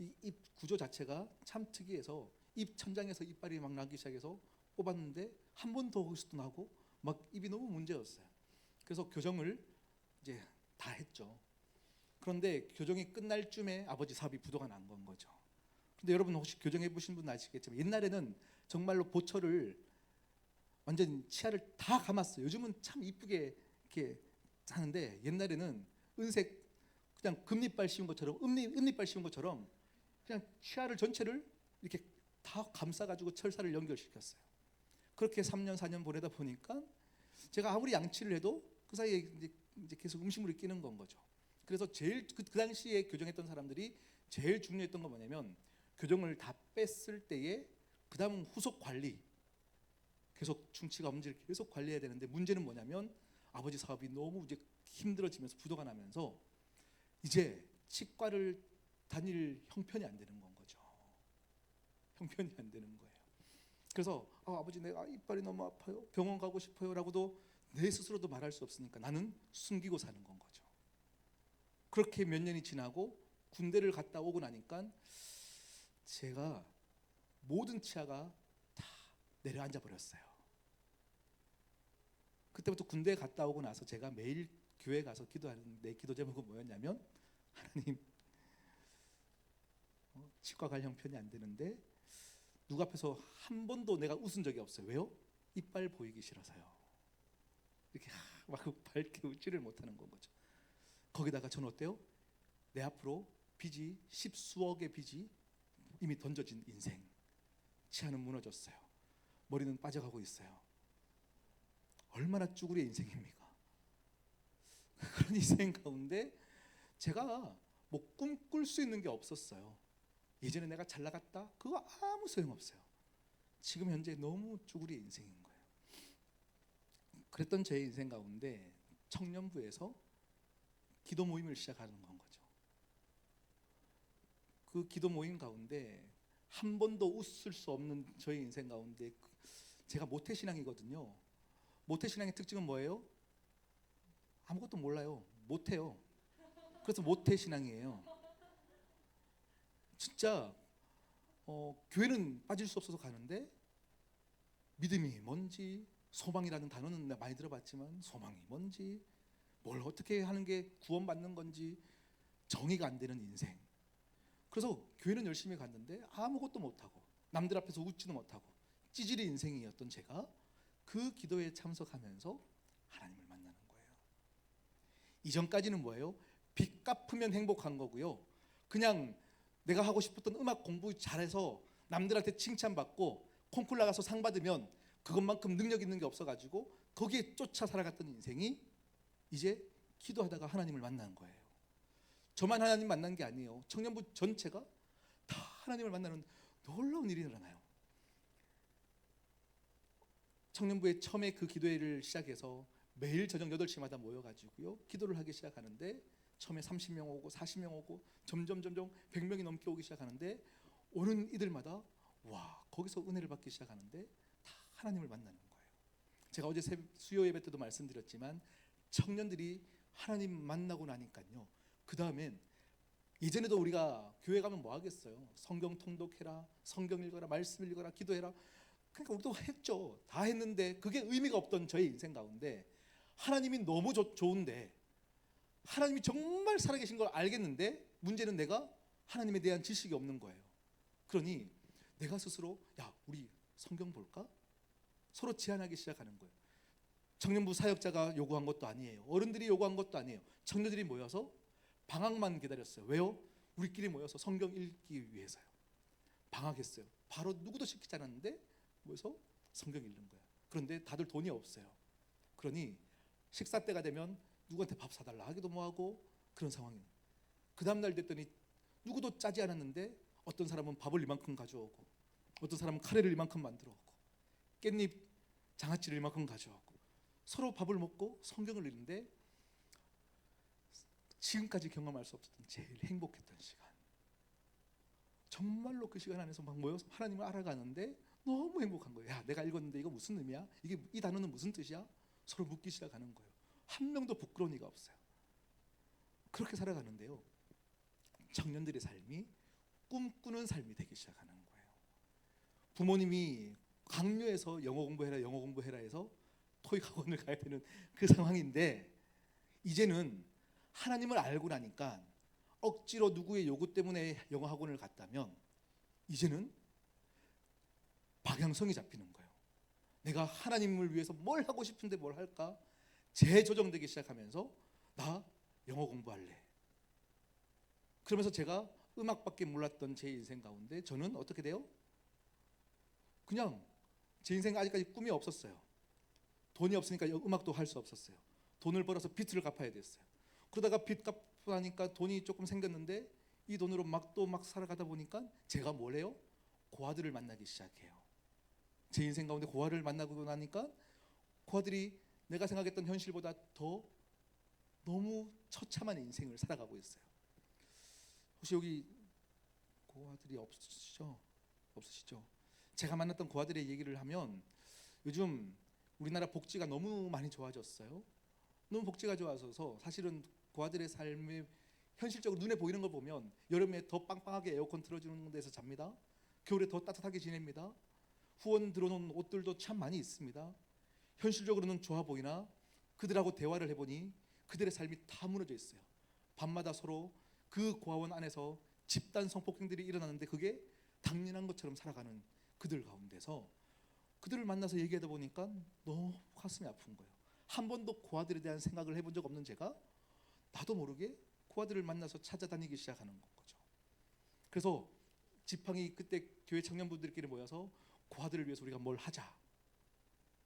Speaker 1: 이 입 구조 자체가 참 특이해서 입 천장에서 이빨이 막 나기 시작해서 뽑았는데 한 번 더 거기서도 나고 막 입이 너무 문제였어요. 그래서 교정을 이제 다 했죠. 그런데 교정이 끝날 쯤에 아버지 사업이 부도가 난 건 거죠. 근데 여러분 혹시 교정해 보신 분 아시겠지만 옛날에는 정말로 보철을 완전 치아를 다 감았어요. 요즘은 참 이쁘게 이렇게 하는데 옛날에는 은색 그냥 금리빨 씌운 것처럼 은리빨 씌운 것처럼 그냥 치아를 전체를 이렇게 다 감싸가지고 철사를 연결시켰어요. 그렇게 3년 4년 보내다 보니까 제가 아무리 양치를 해도 그 사이에 이제 계속 음식물이 끼는 건 거죠. 그래서 제일 그 당시에 교정했던 사람들이 제일 중요했던 건 뭐냐면 교정을 다 뺐을 때에 그 다음은 후속 관리, 계속 충치가 없는지를 계속 관리해야 되는데 문제는 뭐냐면 아버지 사업이 너무 이제 힘들어지면서 부도가 나면서 이제 치과를 다닐 형편이 안 되는 건 거죠. 형편이 안 되는 거예요. 그래서 아버지 내가 이빨이 너무 아파요. 병원 가고 싶어요라고도 내 스스로도 말할 수 없으니까 나는 숨기고 사는 건 거죠. 그렇게 몇 년이 지나고 군대를 갔다 오고 나니까 제가 모든 치아가 다 내려앉아 버렸어요. 그때부터 군대 갔다 오고 나서 제가 매일 교회 가서 기도하는 내 기도 제목은 뭐였냐면 하나님 치과 갈 형편이 안 되는데 누구 앞에서 한 번도 내가 웃은 적이 없어요. 왜요? 이빨 보이기 싫어서요. 이렇게 막 밝게 웃지를 못하는 건 거죠. 거기다가 저는 어때요? 내 앞으로 빚이 10수억의 빚이 이미 던져진 인생. 치아는 무너졌어요. 머리는 빠져가고 있어요. 얼마나 쭈구리의 인생입니까? 그런 인생 가운데 제가 뭐 꿈꿀 수 있는 게 없었어요. 예전에 내가 잘 나갔다? 그거 아무 소용없어요. 지금 현재 너무 쭈구리의 인생인 거예요. 그랬던 제 인생 가운데 청년부에서 기도 모임을 시작하는 건 거죠. 그 기도 모임 가운데 한 번도 웃을 수 없는 저의 인생 가운데 제가 모태신앙이거든요. 모태신앙의 특징은 뭐예요? 아무것도 몰라요. 못해요. 그래서 모태신앙이에요. 진짜 교회는 빠질 수 없어서 가는데 믿음이 뭔지 소망이라는 단어는 많이 들어봤지만 소망이 뭔지 뭘 어떻게 하는 게 구원받는 건지 정의가 안 되는 인생. 그래서 교회는 열심히 갔는데 아무것도 못하고 남들 앞에서 웃지도 못하고 찌질이 인생이었던 제가 그 기도에 참석하면서 하나님을 만나는 거예요. 이전까지는 뭐예요? 빚 갚으면 행복한 거고요. 그냥 내가 하고 싶었던 음악 공부 잘해서 남들한테 칭찬받고 콩쿨 나가서 상 받으면 그것만큼 능력 있는 게 없어가지고 거기에 쫓아 살아갔던 인생이 이제 기도하다가 하나님을 만난 거예요. 저만 하나님 만난 게 아니에요. 청년부 전체가 다 하나님을 만나는 놀라운 일이 일어나요. 청년부에 처음에 그 기도회를 시작해서 매일 저녁 8시마다 모여가지고요 기도를 하기 시작하는데 처음에 30명 오고 40명 오고 점점 100명이 넘게 오기 시작하는데 오는 이들마다 와 거기서 은혜를 받기 시작하는데 다 하나님을 만나는 거예요. 제가 어제 수요 예배 때도 말씀드렸지만 청년들이 하나님 만나고 나니까요 그 다음엔 예전에도 우리가 교회 가면 뭐 하겠어요? 성경 통독해라, 성경 읽어라, 말씀 읽어라, 기도해라. 그러니까 우리도 했죠. 다 했는데 그게 의미가 없던 저의 인생 가운데 하나님이 너무 좋은데 하나님이 정말 살아계신 걸 알겠는데 문제는 내가 하나님에 대한 지식이 없는 거예요. 그러니 내가 스스로 야 우리 성경 볼까? 서로 제안하기 시작하는 거예요. 청년부 사역자가 요구한 것도 아니에요. 어른들이 요구한 것도 아니에요. 청년들이 모여서 방학만 기다렸어요. 왜요? 우리끼리 모여서 성경 읽기 위해서요. 방학했어요. 바로 누구도 시키지 않았는데 모여서 성경 읽는 거예요. 그런데 다들 돈이 없어요. 그러니 식사 때가 되면 누구한테 밥 사달라 하기도 뭐하고 그런 상황이에요. 그 다음날 됐더니 누구도 짜지 않았는데 어떤 사람은 밥을 이만큼 가져오고 어떤 사람은 카레를 이만큼 만들어 오고 깻잎 장아찌를 이만큼 가져오고 서로 밥을 먹고 성경을 읽는데 지금까지 경험할 수 없었던 제일 행복했던 시간. 정말로 그 시간 안에서 막 모여서 하나님을 알아가는데 너무 행복한 거예요. 야, 내가 읽었는데 이거 무슨 의미야? 이게 이 단어는 무슨 뜻이야? 서로 묻기 시작하는 거예요. 한 명도 부끄러운 이가 없어요. 그렇게 살아가는데요. 청년들의 삶이 꿈꾸는 삶이 되기 시작하는 거예요. 부모님이 강요해서 영어 공부해라 해서 토익 학원을 가야 되는 그 상황인데 이제는 하나님을 알고 나니까 억지로 누구의 요구 때문에 영어 학원을 갔다면 이제는 방향성이 잡히는 거예요. 내가 하나님을 위해서 뭘 하고 싶은데 뭘 할까? 재조정되기 시작하면서 나 영어 공부할래. 그러면서 제가 음악밖에 몰랐던 제 인생 가운데 저는 어떻게 돼요? 그냥 제 인생 아직까지 꿈이 없었어요. 돈이 없으니까 음악도 할 수 없었어요. 돈을 벌어서 빚을 갚아야 됐어요. 그러다가 빚 갚으니까 돈이 조금 생겼는데 이 돈으로 막 살아가다 보니까 제가 뭘 해요? 고아들을 만나기 시작해요. 제 인생 가운데 고아를 만나고 나니까 고아들이 내가 생각했던 현실보다 더 너무 처참한 인생을 살아가고 있어요. 혹시 여기 고아들이 없으시죠? 제가 만났던 고아들의 얘기를 하면 요즘 우리나라 복지가 너무 많이 좋아졌어요. 너무 복지가 좋아져서 사실은 고아들의 삶이 현실적으로 눈에 보이는 걸 보면 여름에 더 빵빵하게 에어컨 틀어주는 데서 잡니다. 겨울에 더 따뜻하게 지냅니다. 후원 들어놓은 옷들도 참 많이 있습니다. 현실적으로는 좋아 보이나 그들하고 대화를 해보니 그들의 삶이 다 무너져 있어요. 밤마다 서로 그 고아원 안에서 집단 성폭행들이 일어나는데 그게 당연한 것처럼 살아가는 그들 가운데서 그들을 만나서 얘기하다 보니까 너무 가슴이 아픈 거예요. 한 번도 고아들에 대한 생각을 해본 적 없는 제가 나도 모르게 고아들을 만나서 찾아다니기 시작하는 거죠. 그래서 지팡이 그때 교회 청년분들끼리 모여서 고아들을 위해서 우리가 뭘 하자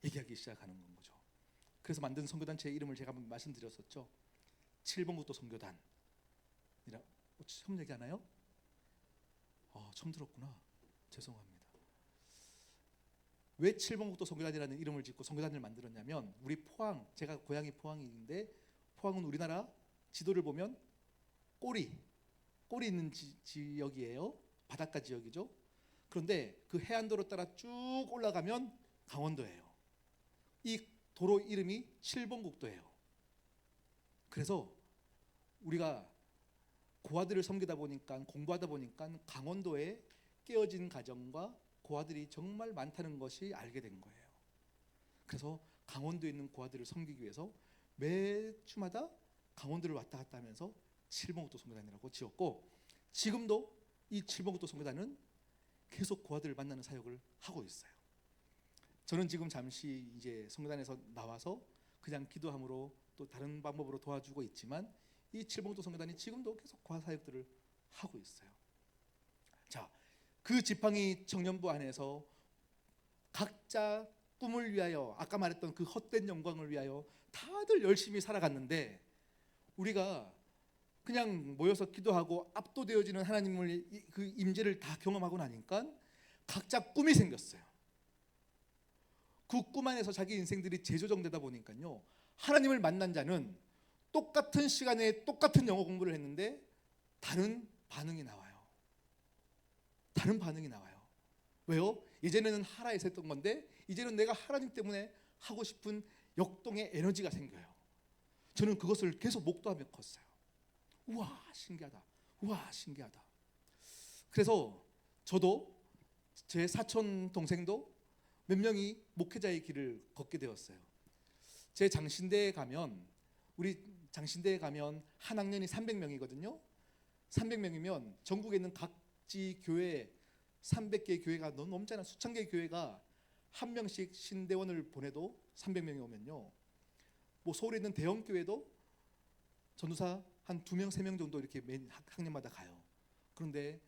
Speaker 1: 얘기하기 시작하는 건 거죠. 그래서 만든 선교단체 이름을 제가 한번 말씀드렸었죠. 7번 국도 선교단. 처음 얘기하나요? 처음 들었구나. 죄송합니다. 왜 7번 국도 선교단이라는 이름을 짓고 선교단을 만들었냐면 우리 포항, 제가 고향이 포항인데 포항은 우리나라 지도를 보면 꼬리 있는 지역이에요. 바닷가 지역이죠. 그런데 그 해안도로 따라 쭉 올라가면 강원도예요. 이 도로 이름이 7번 국도예요. 그래서 우리가 고아들을 섬기다 보니까 공부하다 보니까 강원도에 깨어진 가정과 고아들이 정말 많다는 것이 알게 된 거예요. 그래서 강원도에 있는 고아들을 섬기기 위해서 매주마다 강원도를 왔다 갔다 하면서 7번 국도 선교단이라고 지었고 지금도 이 7번 국도 선교단은 계속 고아들을 만나는 사역을 하고 있어요. 저는 지금 잠시 이제 선교단에서 나와서 그냥 기도함으로 또 다른 방법으로 도와주고 있지만 이 7번 국도 선교단이 지금도 계속 고아 사역들을 하고 있어요. 자, 그 지팡이 청년부 안에서 각자 꿈을 위하여 아까 말했던 그 헛된 영광을 위하여 다들 열심히 살아갔는데 우리가 그냥 모여서 기도하고 압도되어지는 하나님을 그 임재를 다 경험하고 나니까 각자 꿈이 생겼어요. 그 꿈 안에서 자기 인생들이 재조정되다 보니까요. 하나님을 만난 자는 똑같은 시간에 똑같은 영어 공부를 했는데 다른 반응이 나와요. 다른 반응이 나와요. 왜요? 이제는 하라에서 했던 건데 이제는 내가 하나님 때문에 하고 싶은 역동의 에너지가 생겨요. 저는 그것을 계속 목도하며 컸어요. 우와 신기하다. 우와 신기하다. 그래서 저도 제 사촌 동생도 몇 명이 목회자의 길을 걷게 되었어요. 제 장신대에 가면 우리 장신대에 가면 한 학년이 300명이거든요. 300명이면 전국에 있는 각지 교회 300개의 교회가 너무 넘잖아. 수천 개의 교회가 한 명씩 신대원을 보내도 300명이 오면요. 뭐 서울에 있는 대형 교회도 전도사 한 2명, 3명 정도 이렇게 매 학년마다 가요. 그런데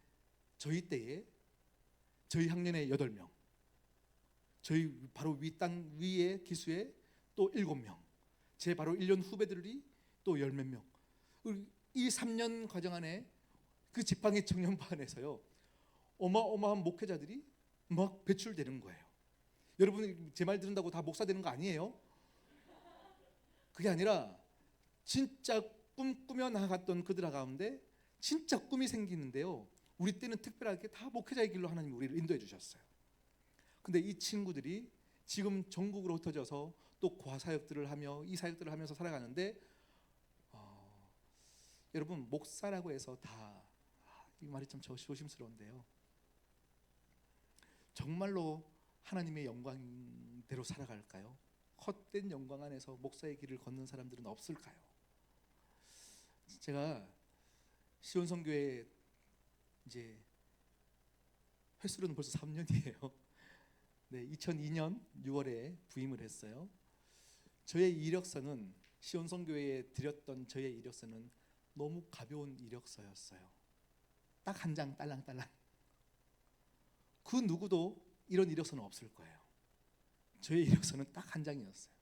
Speaker 1: 저희 때에 저희 학년에 8명, 저희 바로 윗단 위에 기수에 또 7명, 제 바로 1년 후배들이 또 10몇 명. 이 3년 과정 안에 그 지팡이 청년반에서요 어마어마한 목회자들이 막 배출되는 거예요. 여러분 제 말 들은다고 다 목사 되는 거 아니에요. 그게 아니라 진짜 꿈꾸며 나아갔던 그들 가운데 진짜 꿈이 생기는데요. 우리 때는 특별하게 다 목회자의 길로 하나님이 우리를 인도해 주셨어요. 근데 이 친구들이 지금 전국으로 흩어져서 또 과사역들을 하며 이 사역들을 하면서 살아가는데 여러분 목사라고 해서 다 이 말이 좀 조심스러운데요. 정말로 하나님의 영광대로 살아갈까요? 헛된 영광 안에서 목사의 길을 걷는 사람들은 없을까요? 제가 시온성교회 이제 횟수로는 벌써 3년이에요. 네, 2002년 6월에 부임을 했어요. 저의 이력서는 시온성교회에 드렸던 저의 이력서는 너무 가벼운 이력서였어요. 딱 한 장 딸랑딸랑. 그 누구도 이런 이력서는 없을 거예요. 저의 이력서는 딱 한 장이었어요.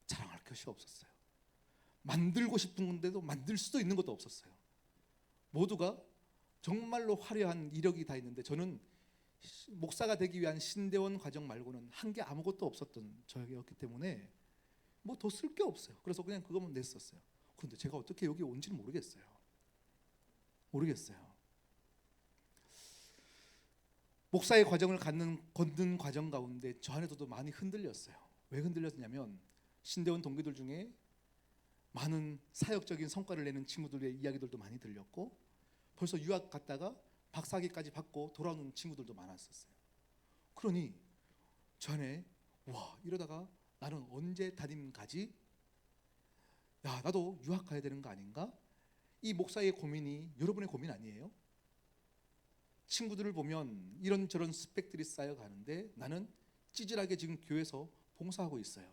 Speaker 1: 자랑할 것이 없었어요. 만들고 싶은 건데도 만들 수도 있는 것도 없었어요. 모두가 정말로 화려한 이력이 다 있는데 저는 목사가 되기 위한 신대원 과정 말고는 한 게 아무것도 없었던 저였기 때문에 뭐 더 쓸 게 없어요. 그래서 그냥 그것만 냈었어요. 그런데 제가 어떻게 여기 온지는 모르겠어요. 목사의 과정을 걷는 과정 가운데 저 안에서도 많이 흔들렸어요. 왜 흔들렸냐면 신대원 동기들 중에 많은 사역적인 성과를 내는 친구들의 이야기들도 많이 들렸고 벌써 유학 갔다가 박사학위까지 받고 돌아오는 친구들도 많았었어요. 그러니 저 안에 와 이러다가 나는 언제 담임 가지? 야 나도 유학 가야 되는 거 아닌가? 이 목사의 고민이 여러분의 고민 아니에요? 친구들을 보면 이런저런 스펙들이 쌓여가는데 나는 찌질하게 지금 교회에서 봉사하고 있어요.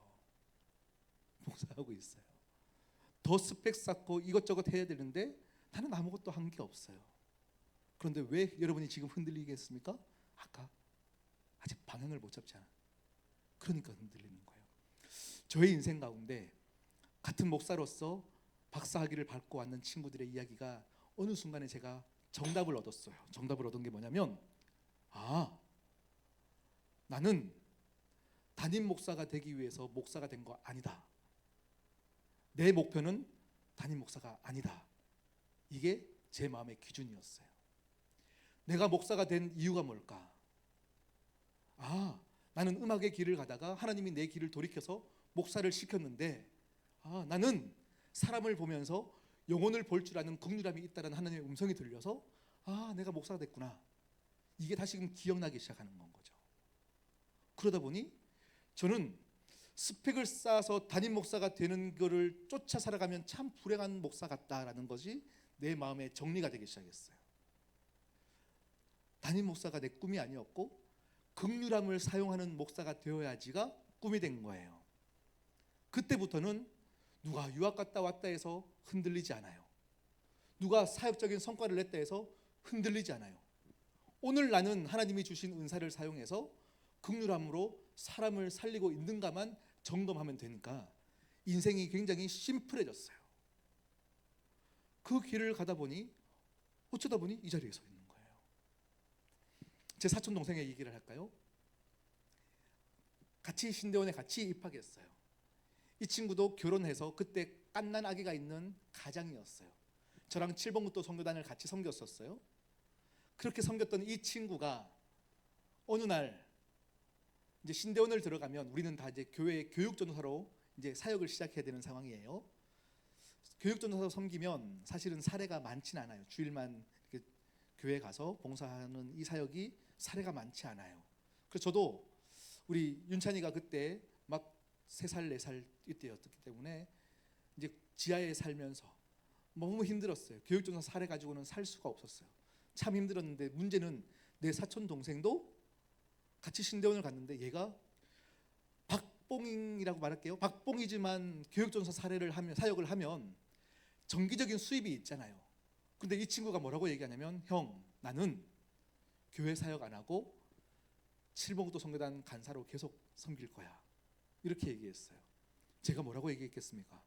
Speaker 1: 더 스펙 쌓고 이것저것 해야 되는데 나는 아무것도 한 게 없어요. 그런데 왜 여러분이 지금 흔들리겠습니까? 아까 아직 방향을 못 잡잖아. 그러니까 흔들리는 거예요. 저의 인생 가운데 같은 목사로서 박사학위를 받고 왔는 친구들의 이야기가 어느 순간에 제가 정답을 얻었어요. 정답을 얻은 게 뭐냐면 나는 담임 목사가 되기 위해서 목사가 된 거 아니다. 내 목표는 담임 목사가 아니다. 이게 제 마음의 기준이었어요. 내가 목사가 된 이유가 뭘까? 나는 음악의 길을 가다가 하나님이 내 길을 돌이켜서 목사를 시켰는데 나는 사람을 보면서 영혼을 볼 줄 아는 긍휼함이 있다는 하나님의 음성이 들려서 내가 목사가 됐구나. 이게 다시금 기억나기 시작하는 건 거죠. 그러다 보니 저는 스펙을 쌓아서 담임 목사가 되는 거를 쫓아 살아가면 참 불행한 목사 같다라는 것이 내 마음에 정리가 되기 시작했어요. 담임 목사가 내 꿈이 아니었고 긍휼함을 사용하는 목사가 되어야지가 꿈이 된 거예요. 그때부터는 누가 유학 갔다 왔다 해서 흔들리지 않아요. 누가 사역적인 성과를 냈다 해서 흔들리지 않아요. 오늘 나는 하나님이 주신 은사를 사용해서 긍휼함으로 사람을 살리고 있는가만 점검하면 되니까 인생이 굉장히 심플해졌어요. 그 길을 가다 보니 어쩌다 보니 이 자리에 서 있는 거예요. 제 사촌 동생의 얘기를 할까요? 같이 신대원에 같이 입학했어요. 이 친구도 결혼해서 그때 갓난 아기가 있는 가장이었어요. 저랑 7번국도 선교단을 같이 섬겼었어요. 그렇게 섬겼던 이 친구가 어느 날 이제 신대원을 들어가면 우리는 다 이제 교회 교육전도사로 이제 사역을 시작해야 되는 상황이에요. 교육전도사로 섬기면 사실은 사례가 많지는 않아요. 주일만 이렇게 교회 가서 봉사하는 이 사역이 사례가 많지 않아요. 그래서 저도 우리 윤찬이가 그때 막 3살 4살 이때였기 때문에 이제 지하에 살면서 너무 힘들었어요. 교육전도사 사례 가지고는 살 수가 없었어요. 참 힘들었는데 문제는 내 사촌 동생도 같이 신대원을 갔는데 얘가 박봉이라고 말할게요. 박봉이지만 교육전도사 사역을 하면 정기적인 수입이 있잖아요. 근데 이 친구가 뭐라고 얘기하냐면 형 나는 교회 사역 안 하고 7번국도 선교단 간사로 계속 섬길 거야. 이렇게 얘기했어요. 제가 뭐라고 얘기했겠습니까?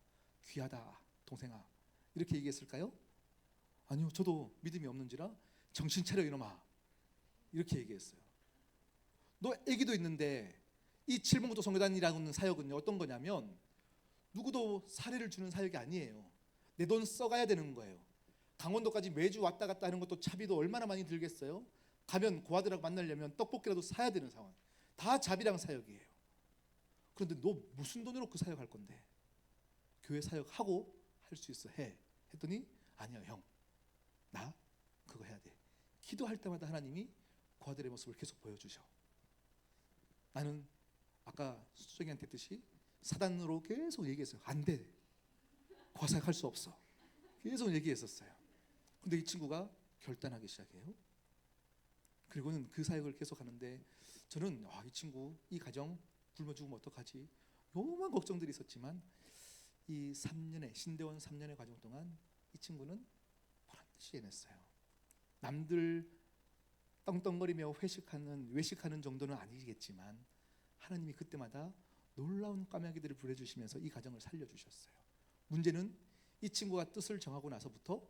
Speaker 1: 귀하다 동생아 이렇게 얘기했을까요? 아니요. 저도 믿음이 없는지라 정신 차려 이놈아. 이렇게 얘기했어요. 너 애기도 있는데 이 칠봉도 성교단이라는 사역은요 어떤 거냐면 누구도 사례를 주는 사역이 아니에요. 내 돈 써가야 되는 거예요. 강원도까지 매주 왔다 갔다 하는 것도 차비도 얼마나 많이 들겠어요. 가면 고아들하고 만나려면 떡볶이라도 사야 되는 상황. 다 자비랑 사역이에요. 그런데 너 무슨 돈으로 그 사역할 건데? 교회 사역하고 할 수 있어 해. 했더니 아니야 형. 나 그거 해야 돼. 기도할 때마다 하나님이 고아들의 모습을 계속 보여주셔. 나는 아까 수정이한테 했듯이 사단으로 계속 얘기했어요. 안 돼. 고아사역할 수 없어. 계속 얘기했었어요. 근데 이 친구가 결단하기 시작해요. 그리고는 그 사역을 계속 하는데 저는 이 친구 이 가정 굶어 죽으면 어떡하지? 요만 걱정들이 있었지만 이 3년의 신대원 3년의 과정 동안 이 친구는 반드시 해냈어요. 남들 떵떵거리며 외식하는 정도는 아니겠지만 하나님이 그때마다 놀라운 까마귀들을 부려주시면서 이 가정을 살려주셨어요. 문제는 이 친구가 뜻을 정하고 나서부터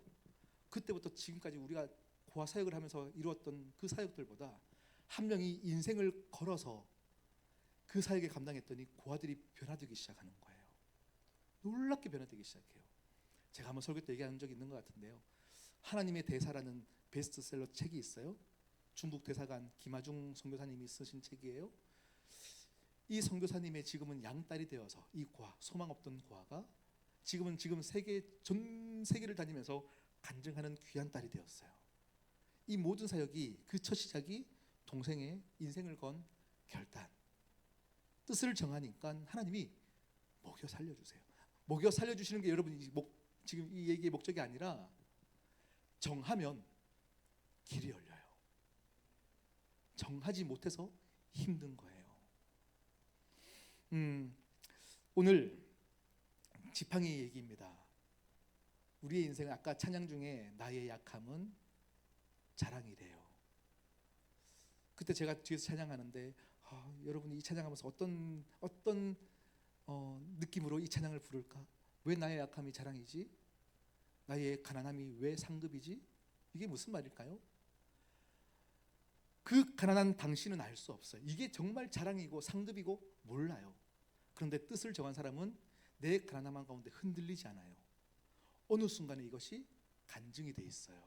Speaker 1: 그때부터 지금까지 우리가 고아 사역을 하면서 이루었던 그 사역들보다 한 명이 인생을 걸어서 그 사역에 감당했더니 고아들이 변화되기 시작하는 거예요. 놀랍게 변화되기 시작해요. 제가 한번 설교 때 얘기한 적이 있는 것 같은데요. 하나님의 대사라는 베스트셀러 책이 있어요. 중국 대사관 김하중 선교사님이 쓰신 책이에요. 이 선교사님의 지금은 양딸이 되어서 이 고아, 소망 없던 고아가 지금 전 세계를 다니면서 간증하는 귀한 딸이 되었어요. 이 모든 사역이 그 첫 시작이 동생의 인생을 건 결단, 뜻을 정하니까 하나님이 먹여 살려주세요. 먹여 살려주시는 게 여러분 지금 이 얘기의 목적이 아니라 정하면 길이 열려요. 정하지 못해서 힘든 거예요. 오늘 지팡이 얘기입니다. 우리의 인생은 아까 찬양 중에 나의 약함은 자랑이래요. 그때 제가 뒤에서 찬양하는데 여러분이 이 찬양하면서 어떤 느낌으로 이 찬양을 부를까? 왜 나의 약함이 자랑이지? 나의 가난함이 왜 상급이지? 이게 무슨 말일까요? 그 가난한 당신은 알 수 없어요. 이게 정말 자랑이고 상급이고 몰라요. 그런데 뜻을 정한 사람은 내 가난함 가운데 흔들리지 않아요. 어느 순간에 이것이 간증이 돼 있어요.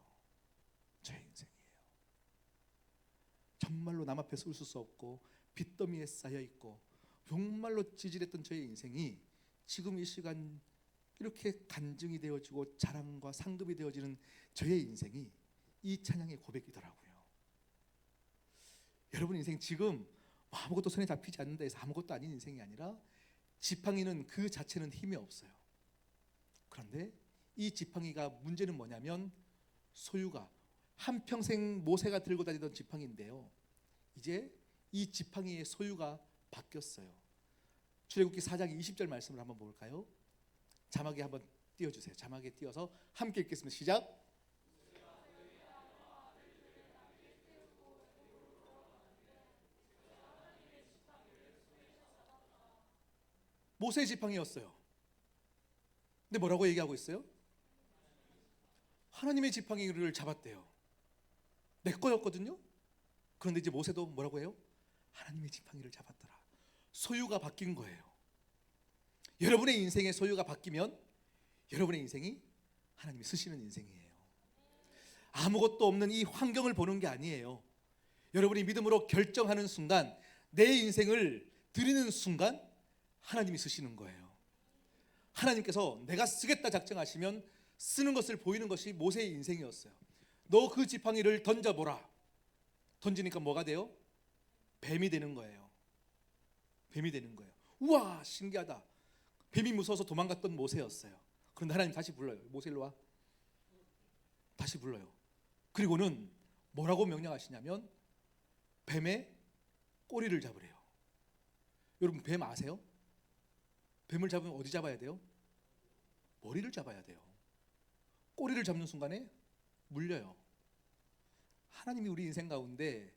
Speaker 1: 저의 인생이에요. 정말로 남 앞에서 웃을 수 없고 빚더미에 쌓여 있고 정말로 찌질했던 저의 인생이 지금 이 시간 이렇게 간증이 되어지고 자랑과 상급이 되어지는 저의 인생이 이 찬양의 고백이더라고요. 여러분 인생 지금 아무것도 손에 잡히지 않는다 해서 아무것도 아닌 인생이 아니라 지팡이는 그 자체는 힘이 없어요. 그런데 이 지팡이가 문제는 뭐냐면 소유가 한평생 모세가 들고 다니던 지팡이인데요. 이제 이 지팡이의 소유가 바뀌었어요. 출애굽기 4장 20절 말씀을 한번 볼까요? 자막에 한번 띄워주세요. 자막에 띄워서 함께 읽겠습니다. 시작. 모세의 지팡이였어요. 근데 뭐라고 얘기하고 있어요? 하나님의 지팡이를 잡았대요. 내 거였거든요. 그런데 이제 모세도 뭐라고 해요? 하나님의 지팡이를 잡았더라. 소유가 바뀐 거예요. 여러분의 인생의 소유가 바뀌면 여러분의 인생이 하나님이 쓰시는 인생이에요. 아무것도 없는 이 환경을 보는 게 아니에요. 여러분이 믿음으로 결정하는 순간, 내 인생을 드리는 순간 하나님이 쓰시는 거예요. 하나님께서 내가 쓰겠다 작정하시면 쓰는 것을 보이는 것이 모세의 인생이었어요. 너 그 지팡이를 던져보라. 던지니까 뭐가 돼요? 뱀이 되는 거예요. 뱀이 되는 거예요. 우와 신기하다. 뱀이 무서워서 도망갔던 모세였어요. 그런데 하나님 다시 불러요. 모세 일로 와. 다시 불러요. 그리고는 뭐라고 명령하시냐면 뱀의 꼬리를 잡으래요. 여러분 뱀 아세요? 뱀을 잡으면 어디 잡아야 돼요? 머리를 잡아야 돼요. 꼬리를 잡는 순간에 물려요. 하나님이 우리 인생 가운데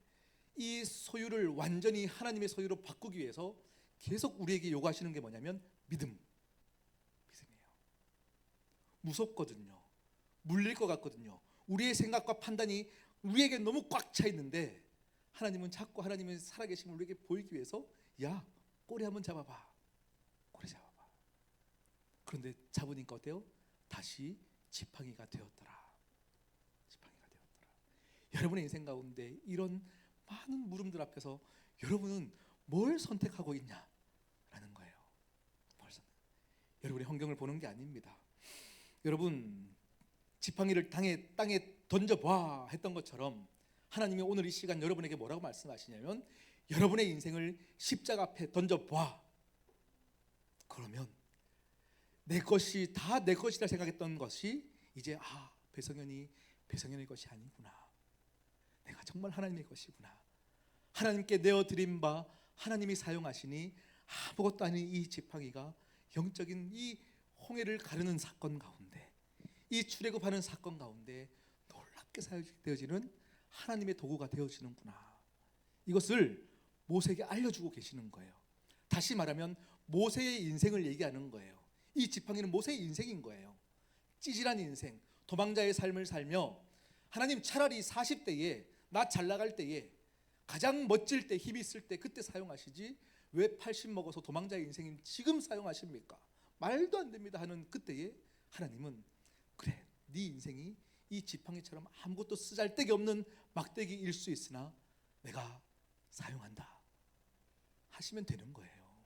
Speaker 1: 이 소유를 완전히 하나님의 소유로 바꾸기 위해서 계속 우리에게 요구하시는 게 뭐냐면 믿음이에요. 무섭거든요. 물릴 것 같거든요. 우리의 생각과 판단이 우리에게 너무 꽉 차 있는데 하나님은 자꾸 하나님의 살아계심을 우리에게 보이기 위해서 야 꼬리 한번 잡아봐. 꼬리 잡아봐. 그런데 잡으니까 어때요? 다시 지팡이가 되었더라. 지팡이가 되었더라. 여러분의 인생 가운데 이런 많은 물음들 앞에서 여러분은 뭘 선택하고 있냐라는 거예요. 여러분의 환경을 보는 게 아닙니다. 여러분 지팡이를 땅에 던져봐 했던 것처럼 하나님이 오늘 이 시간 여러분에게 뭐라고 말씀하시냐면 여러분의 인생을 십자가 앞에 던져봐. 그러면 내 것이 다 내 것이라 생각했던 것이 이제 배성현의 것이 아니구나. 내가 정말 하나님의 것이구나. 하나님께 내어드린 바 하나님이 사용하시니 아무것도 아닌 이 지팡이가 영적인 이 홍해를 가르는 사건 가운데, 이 출애굽하는 사건 가운데 놀랍게 사용되어지는 하나님의 도구가 되어지는구나. 이것을 모세에게 알려주고 계시는 거예요. 다시 말하면 모세의 인생을 얘기하는 거예요. 이 지팡이는 모세의 인생인 거예요. 찌질한 인생, 도망자의 삶을 살며 하나님 차라리 40대에 나 잘 나갈 때에 가장 멋질 때 힘이 있을 때 그때 사용하시지 왜 80 먹어서 도망자의 인생인 지금 사용하십니까? 말도 안 됩니다 하는 그때에 하나님은 그래 네 인생이 이 지팡이처럼 아무것도 쓰잘데기 없는 막대기일 수 있으나 내가 사용한다 하시면 되는 거예요.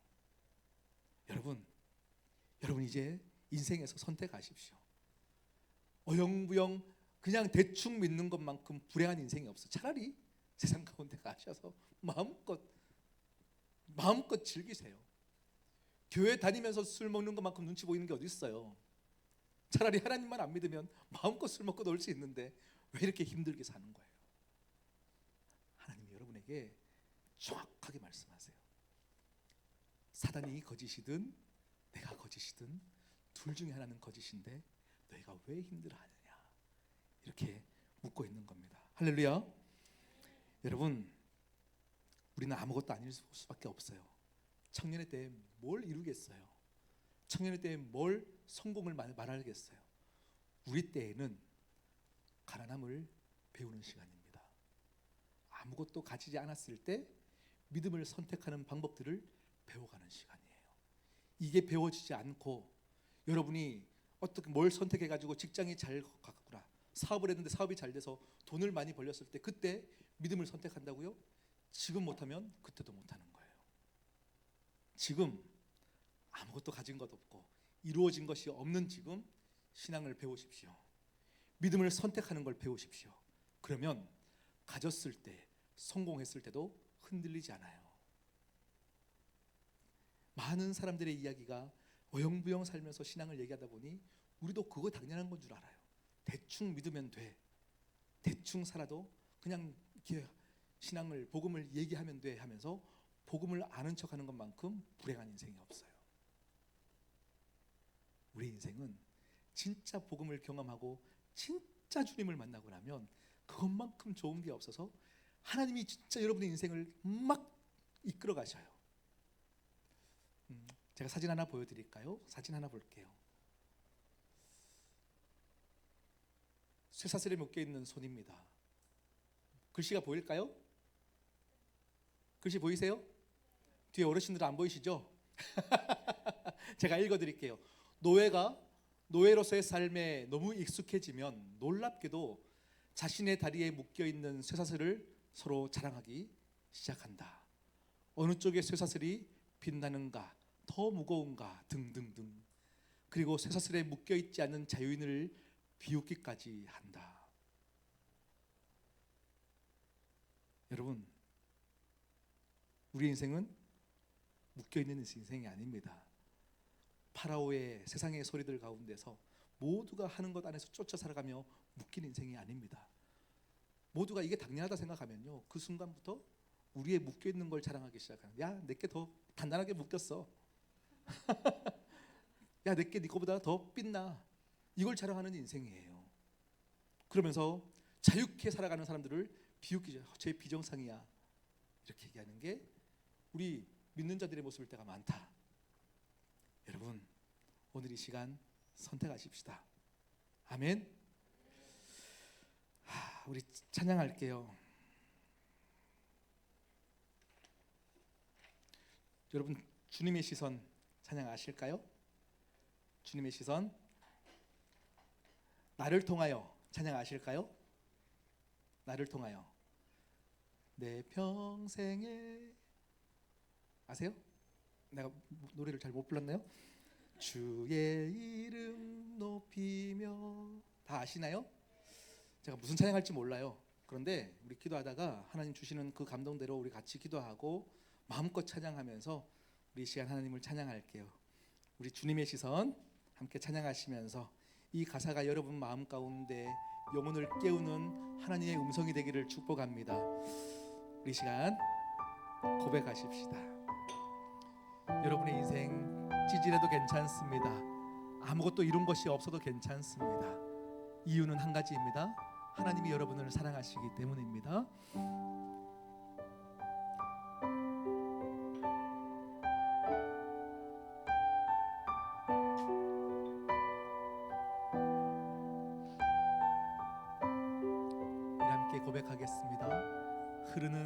Speaker 1: 여러분 이제 인생에서 선택하십시오. 어영부영 그냥 대충 믿는 것만큼 불행한 인생이 없어. 차라리 세상 가운데 가셔서 마음껏 즐기세요. 교회 다니면서 술 먹는 것만큼 눈치 보이는 게 어디 있어요. 차라리 하나님만 안 믿으면 마음껏 술 먹고 놀 수 있는데 왜 이렇게 힘들게 사는 거예요? 하나님이 여러분에게 정확하게 말씀하세요. 사단이 거짓이든 내가 거짓이든 둘 중에 하나는 거짓인데 너희가 왜 힘들어하느냐 이렇게 묻고 있는 겁니다. 할렐루야. 여러분 우리는 아무것도 아닐 수밖에 없어요. 청년의 때에 뭘 이루겠어요? 청년의 때에 뭘 성공을 말하겠어요? 우리 때에는 가난함을 배우는 시간입니다. 아무것도 가지지 않았을 때 믿음을 선택하는 방법들을 배워가는 시간이에요. 이게 배워지지 않고 여러분이 어떻게 뭘 선택해가지고 직장이 잘 갔구나, 사업을 했는데 사업이 잘 돼서 돈을 많이 벌렸을 때 그때 믿음을 선택한다고요? 지금 못하면 그때도 못하는 거예요. 지금 아무것도 가진 것 없고 이루어진 것이 없는 지금 신앙을 배우십시오. 믿음을 선택하는 걸 배우십시오. 그러면 가졌을 때 성공했을 때도 흔들리지 않아요. 많은 사람들의 이야기가 어영부영 살면서 신앙을 얘기하다 보니 우리도 그거 당연한 건 줄 알아요. 대충 믿으면 돼. 대충 살아도 그냥 이렇게 신앙을 복음을 얘기하면 돼 하면서 복음을 아는 척하는 것만큼 불행한 인생이 없어요. 우리 인생은 진짜 복음을 경험하고 진짜 주님을 만나고 나면 그것만큼 좋은 게 없어서 하나님이 진짜 여러분의 인생을 막 이끌어 가셔요. 제가 사진 하나 보여드릴까요? 사진 하나 볼게요. 쇠사슬에 묶여 있는 손입니다. 글씨가 보일까요? 글씨 보이세요? 뒤에 어르신들은 안 보이시죠? 제가 읽어드릴게요. 노예로서의 삶에 너무 익숙해지면 놀랍게도 자신의 다리에 묶여있는 쇠사슬을 서로 자랑하기 시작한다. 어느 쪽에 쇠사슬이 빛나는가, 더 무거운가 등등등. 그리고 쇠사슬에 묶여있지 않는 자유인을 비웃기까지 한다. 여러분, 우리 인생은 묶여있는 인생이 아닙니다. 파라오의 세상의 소리들 가운데서 모두가 하는 것 안에서 쫓아 살아가며 묶인 인생이 아닙니다. 모두가 이게 당연하다 생각하면요, 그 순간부터 우리의 묶여있는 걸 자랑하기 시작하는. 야, 내게 더 단단하게 묶였어. 야, 내게 네 거보다 더 빛나. 이걸 자랑하는 인생이에요. 그러면서 자유케 살아가는 사람들을 비웃기죠. 제 비정상이야. 이렇게 얘기하는 게 우리 믿는 자들의 모습일 때가 많다. 여러분, 오늘 이 시간 선택하십시다. 아멘. 우리 찬양할게요. 여러분 주님의 시선 찬양 아실까요? 주님의 시선 나를 통하여 찬양 아실까요? 나를 통하여 내 평생에 아세요? 내가 노래를 잘 못 불렀나요? 주의 이름 높이며 다 아시나요? 제가 무슨 찬양할지 몰라요. 그런데 우리 기도하다가 하나님 주시는 그 감동대로 우리 같이 기도하고 마음껏 찬양하면서 우리 이 시간 하나님을 찬양할게요. 우리 주님의 시선 함께 찬양하시면서 이 가사가 여러분 마음 가운데 영혼을 깨우는 하나님의 음성이 되기를 축복합니다. 우리 시간 고백하십시다. 여러분의 인생 찌질해도 괜찮습니다. 아무것도 이룬 것이 없어도 괜찮습니다. 이유는 한 가지입니다. 하나님이 여러분을 사랑하시기 때문입니다. 우리 함께 고백하겠습니다. 흐르는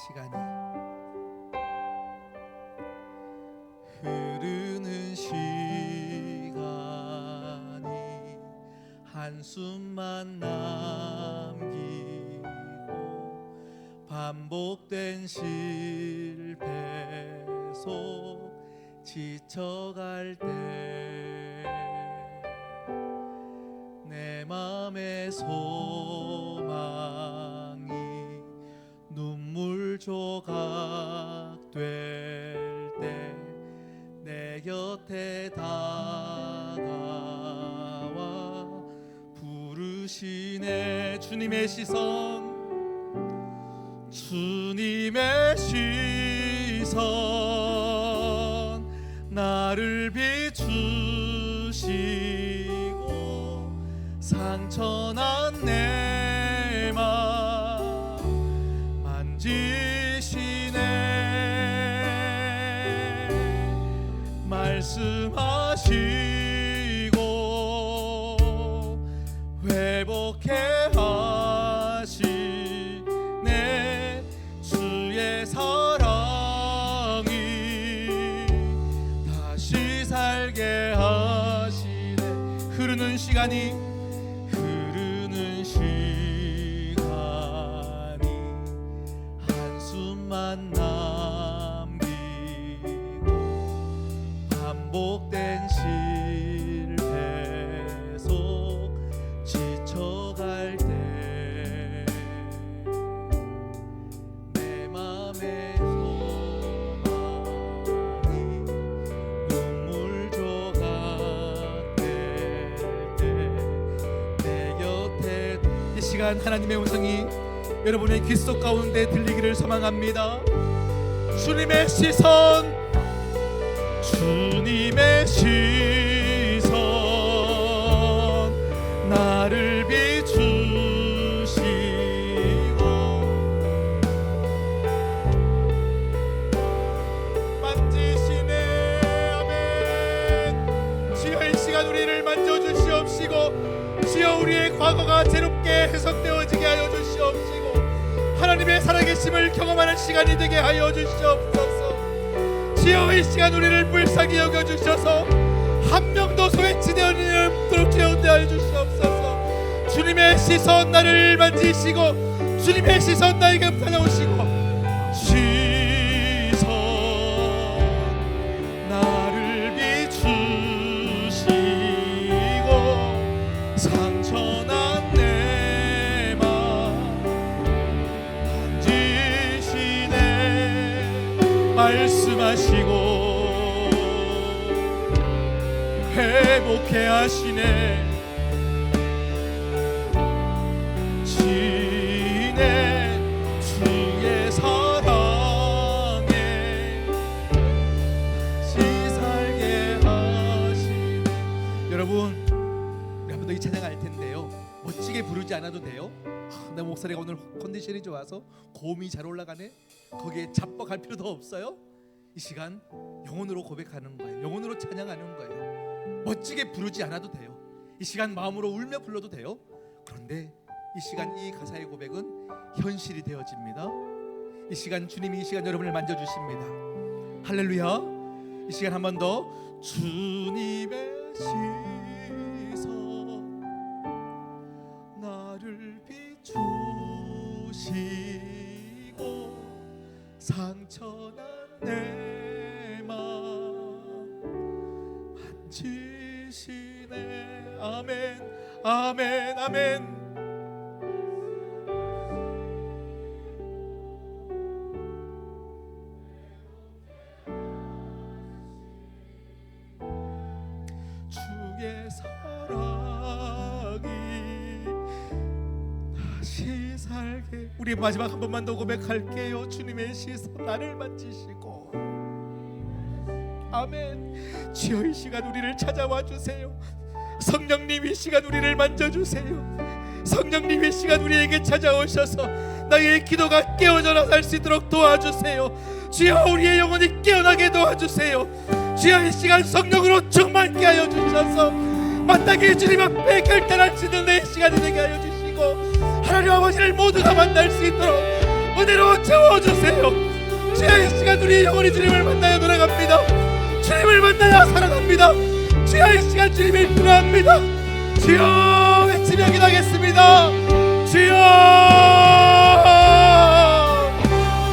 Speaker 1: 시간이 한숨만 남기고 반복된 실패 속 지쳐갈 때 내 맘의 소망이 눈물 조각 될 때 내 곁에 다가와 부르시네. 주님의 시선 주님의 시선 나를 비추시고 상처난 내 맘 만지시네. 말씀하시고 회복해 하시네. 주의 사랑이 다시 살게 하시네. 흐르는 시간이 한숨만 남기고 반복된 실패 속 지쳐갈 때 내 맘의 소망이 눈물 조각 될 때 내 곁에 이 시간 하나님의 음성이 여러분의 귀 속 가운데 들리기를 소망합니다. 주님의 시선 주님의 시선 나를 비추시고 만지시네. 아멘. 주여 이 시간 우리를 만져주시옵시고 주여 우리의 과거가 새롭게 해석되어지게 하여 주시옵시고 하나님의 살아계심을 경험하는 시간이 되게 하여 주시옵소서. 주여 이 시간 우리를 불쌍히 여겨주셔서 한 명도 소외치되어 있는 없도록 죄운대하여 주시옵소서. 주님의 시선 나를 만지시고 주님의 시선 나에게 찾아오시고 시선 나를 비추시고 상처난 내 맘 만지시네. 말씀하시고 회복해 하시네. 지네 주의 사랑에 시살게 하시네. 여러분 우리 한 번 더 이 찬양 할 텐데요, 멋지게 부르지 않아도 돼요. 내 목소리가 오늘 컨디션이 좋아서 고음이 잘 올라가네. 거기에 잡박할 필요도 없어요. 이 시간 영혼으로 고백하는 거예요. 영혼으로 찬양하는 거예요. 멋지게 부르지 않아도 돼요. 이 시간 마음으로 울며 불러도 돼요. 그런데 이 시간 이 가사의 고백은 현실이 되어집니다. 이 시간 주님이 이 시간 여러분을 만져주십니다. 할렐루야. 이 시간 한 번 더 주님의 시선 나를 비추시고 상처난 내 마음 만지시네. 아멘 아멘 아멘. 주의 사랑이 다시 살게. 우리 마지막 한 번만 더 고백할게요. 주님의 시선 나를 만지시고. 아멘. 주여 이 시간 우리를 찾아와 주세요. 성령님 이 시간 우리를 만져주세요. 성령님 이 시간 우리에게 찾아오셔서 나의 기도가 깨어져라 살 수 있도록 도와주세요. 주여 우리의 영혼이 깨어나게 도와주세요. 주여 이 시간 성령으로 충만케 하여 주셔서 마땅히 주님 앞에 결단할 수 있는 내 시간이 되게 하여 주시고 하나님 아버지를 모두가 만날 수 있도록 은혜로 채워주세요. 주여 이 시간 우리의 영혼이 주님을 만나여 돌아갑니다. 주님을 만나여 살아납니다. 주여 이 시간 주님이 필요합니다. 주여 외치며 기도하겠습니다. 주여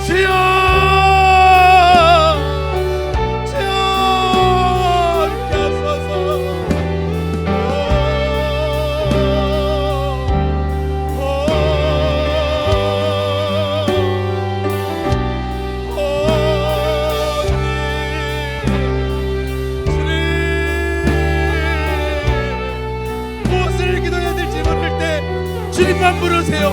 Speaker 1: 주여 주님만 부르세요.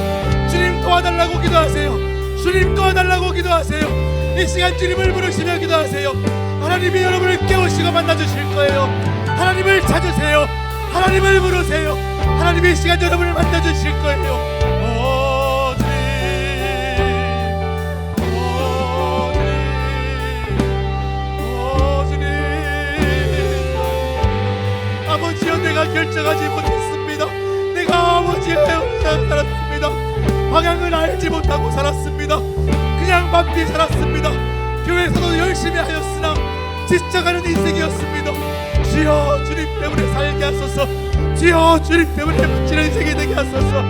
Speaker 1: 주님 도와달라고 기도하세요. 주님 도와달라고 기도하세요. 이 시간 주님을 부르시며 기도하세요. 하나님이 여러분을 깨우시고 만나주실 거예요. 하나님을 찾으세요. 하나님을 부르세요. 하나님이 이 시간 여러분을 만나주실 거예요. 오 주님, 오 주님, 아버지여 내가 결정하지 못했습니다. 내가 아버지여 살았습니다. 방향을 알지 못하고 살았습니다. 그냥 맘피 살았습니다. 교회에서도 열심히 하였으나 지쳐가는 인생이었습니다. 주여 주님 때문에 살게 하소서. 주여 주님 때문에 바치는 인생이 되게 하소서.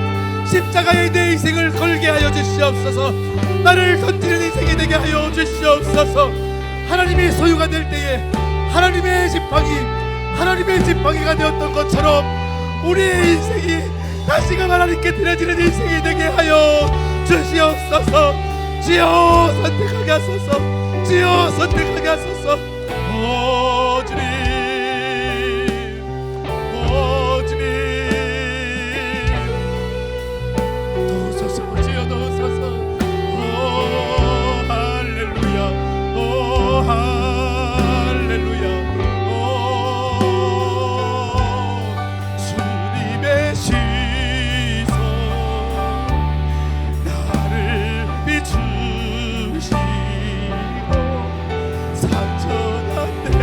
Speaker 1: 십자가에 내 인생을 걸게 하여 주시옵소서. 나를 던지는 인생이 되게 하여 주시옵소서. 하나님이 소유가 될 때에 하나님의 지팡이가 되었던 것처럼 우리의 인생이 다시금 하나님께 드려지는 인생이 되게 하여 주시옵소서. 주여 선택하게 하소서. 주여 선택하게 하소서. 오 주님, 오 주님, 도우소서. 주여 도우소서. 오 할렐루야, 오 할렐루야. 주님의 시선 나를 비추시고 상처난 내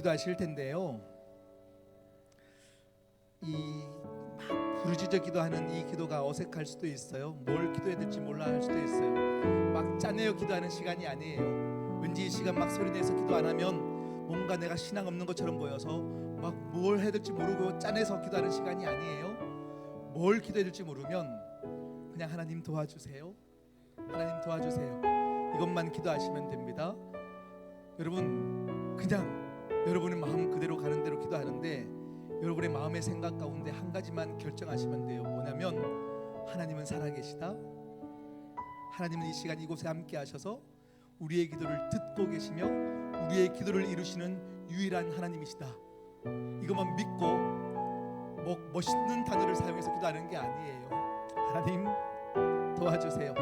Speaker 1: 기도하실 텐데요. 이 막 부르짖어 기도하는 이 기도가 어색할 수도 있어요. 뭘 기도해야 될지 몰라 할 수도 있어요. 막 짜내어 기도하는 시간이 아니에요. 왠지 이 시간 막 소리내서 기도 안 하면 뭔가 내가 신앙 없는 것처럼 보여서 막 뭘 해야 될지 모르고 짜내서 기도하는 시간이 아니에요. 뭘 기도해야 될지 모르면 그냥 하나님 도와주세요. 하나님 도와주세요. 이것만 기도하시면 됩니다. 여러분 그냥 여러분의 마음 그대로 가는 대로 기도하는데 여러분의 마음의 생각 가운데 한 가지만 결정하시면 돼요. 뭐냐면 하나님은 살아계시다. 하나님은 이 시간 이곳에 함께 하셔서 우리의 기도를 듣고 계시며 우리의 기도를 이루시는 유일한 하나님이시다. 이것만 믿고 뭐 멋있는 단어를 사용해서 기도하는 게 아니에요. 하나님 도와주세요.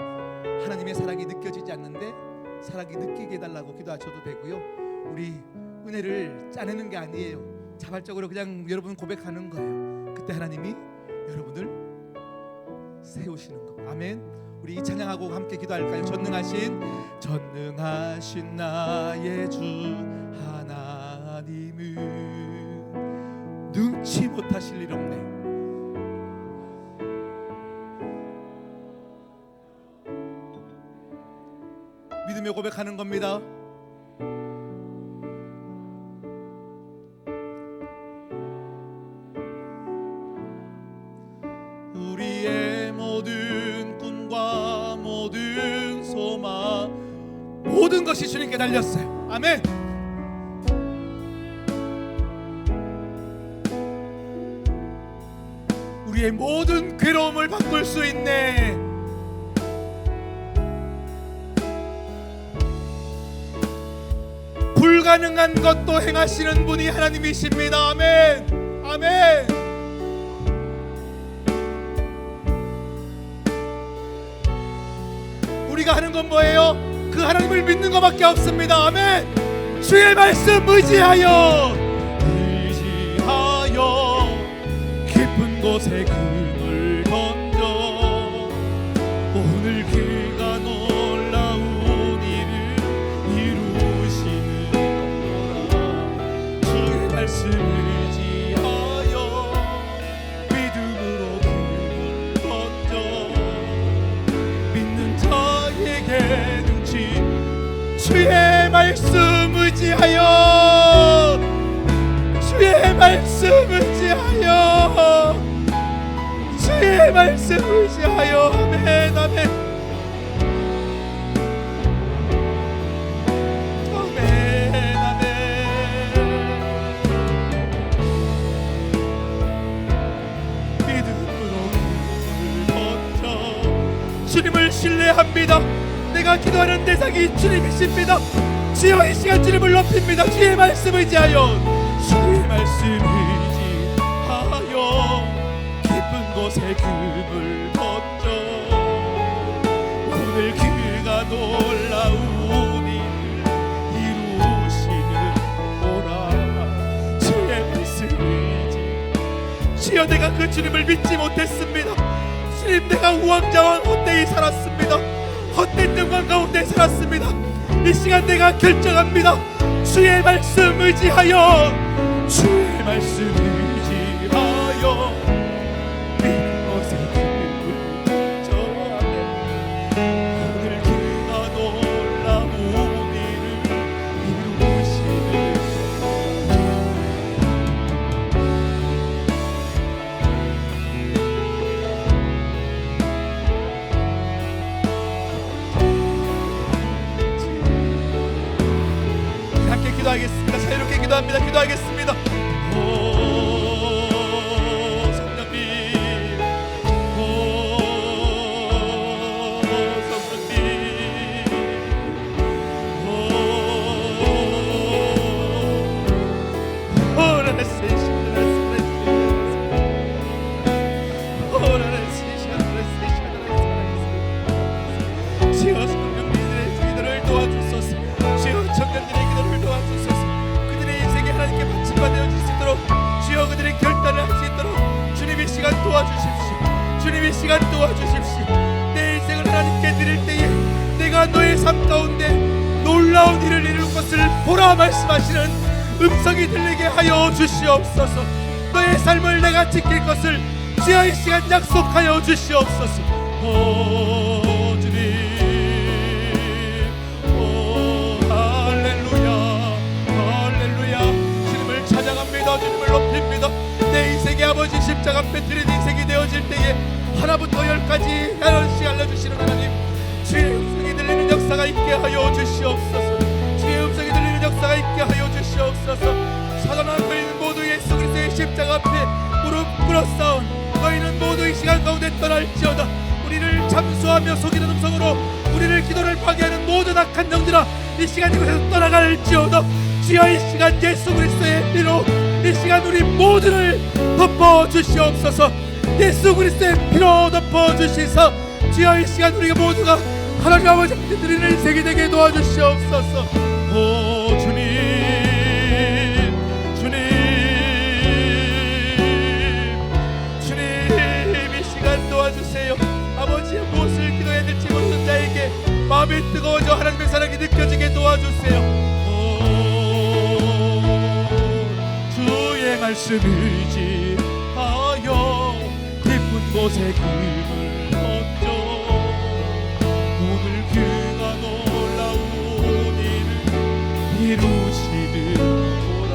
Speaker 1: 하나님의 사랑이 느껴지지 않는데 사랑이 느끼게 해달라고 기도하셔도 되고요. 우리 은혜를 짜내는 게 아니에요. 자발적으로 그냥 여러분 고백하는 거예요. 그때 하나님이 여러분을 세우시는 거. 아멘. 우리 이 찬양하고 함께 기도할까요? 전능하신 나의 주 하나님은 능치 못하실 일 없네. 믿으며 고백하는 겁니다. 우리의 모든 꿈과 모든 소망 모든 것이 주님께 달렸어요. 아멘. 우리의 모든 괴로움을 바꿀 수 있네. 불가능한 것도 행하시는 분이 하나님이십니다. 아멘. 아멘. 우리가 하는 건 뭐예요? 그 하나님을 믿는 것밖에 없습니다. 아멘. 주의 말씀 의지하여 깊은 곳에 금을 던져 오늘 그가 놀라운 일을 이루시는 거라. 주의 말씀 의지하여 믿음으로 금을 던져 믿는 자에게 능치. 주의 말씀 의지하여 주의 말씀 의지하여 주의 말씀 의지하여. 아멘. 아멘. 아멘. 아멘. 믿음으로 눈을 던져 주님을 신뢰합니다. 내가 기도하는 대상이 주님이십니다. 주여 이 시간 주님을 높입니다. 주의 말씀 의지하여 주의 말씀 의지하여 깊은 곳에 금을 던져 오늘 그가 놀라운 일을 이루시는 오라. 주의 말씀 의지. 주여 내가 그 주님을 믿지 못했습니다. 주님 내가 우왕좌왕 헛되이 살았습니다. 헛된 영광 가운데 살았습니다. 이 시간 내가 결정합니다. 주의 말씀 의지하여 주의 말씀 의지하여 믿는 것에 금을 던져 오늘 그가 놀라운 일을 이루시는 함께 기도하겠습니다. 자유롭게 기도합니다. 기도하겠습니다. 주여 성령님들의 기도를 도와주소서. 주여 청년들의 기도를 도와주소서. 그들의 인생이 하나님께 바침과 되어질 수 있도록 주여 그들의 결단을 할 수 있도록 주님 이 시간 도와주십시오. 주님 이 시간 도와주십시오. 내 인생을 하나님께 드릴 때에 내가 너의 삶 가운데 놀라운 일을 이룰 것을 보라 말씀하시는 음성이 들리게 하여 주시옵소서. 너의 삶을 내가 지킬 것을 주여 이 시간 약속하여 주시옵소서. 오 주님, 오 할렐루야, 할렐루야. 주님을 찬양합니다. 주님을 높입니다. 내 인생의 아버지 십자가 앞에 드린 인생이 되어질 때에 하나부터 열까지 하나씩 알려주시는 하나님, 주의 음성이 들리는 역사가 있게 하여 주시옵소서. 주의 음성이 들리는 역사가 있게 하여 주시옵소서. 사단아, 너희는 모두 예수 그리스도의 십자가 앞에 무릎 꿇었사온 너희는 모두 이 시간 가운데 떠날지어다. 우리를 잠수하며 속이는 음성으로 우리를 기도를 파괴하는 모든 악한 영들아, 이 시간 이곳에서 떠나갈지어다. 주여 이 시간 예수 그리스도의 피로 이 시간 우리 모두를 덮어주시옵소서. 예수 그리스도의 피로 덮어주시사 주여 이 시간 우리가 모두가 하나님 아버지 앞에 드리는 인생이 되게 도와주시옵소서. 오 주님, 주님 이 시간 도와주세요. 아버지의 무엇을 기도해야 될지 모르는 자에게 마음이 뜨거워져 하나님의 사랑이 느껴지게 도와주세요. 오 주의 말씀 의지하여 깊은 곳에 금을 얹어 오늘 그가 놀라운 일을 이루시는도다.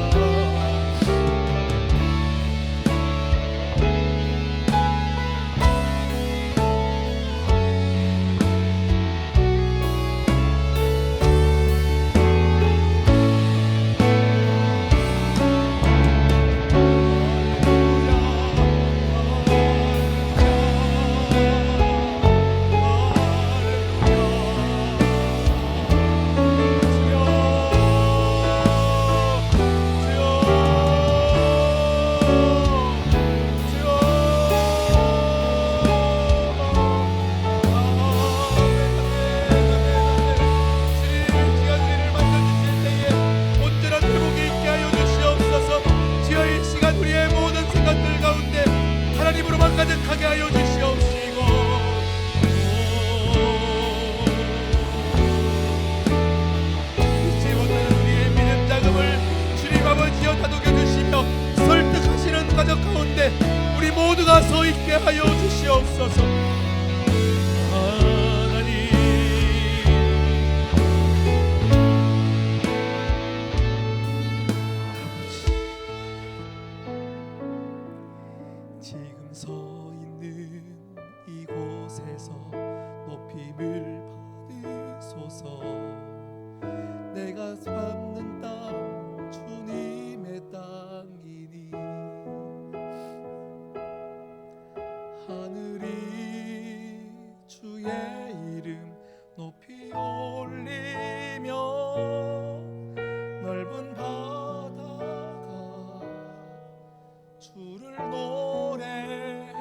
Speaker 1: 가득하게 하여 주시옵시고 잊지 못하는 우리의 믿음 자금을 주님 아버지여 다독여 주시며 설득하시는 가정 가운데 우리 모두가 서 있게 하여 주시옵소서. 하나님, 지금 서 이곳에서 높임을 받으소서. 내가 밟는 땅 주님의 땅이니 하늘이 주의 이름 높이 올리며 넓은 바다가 주를 노래해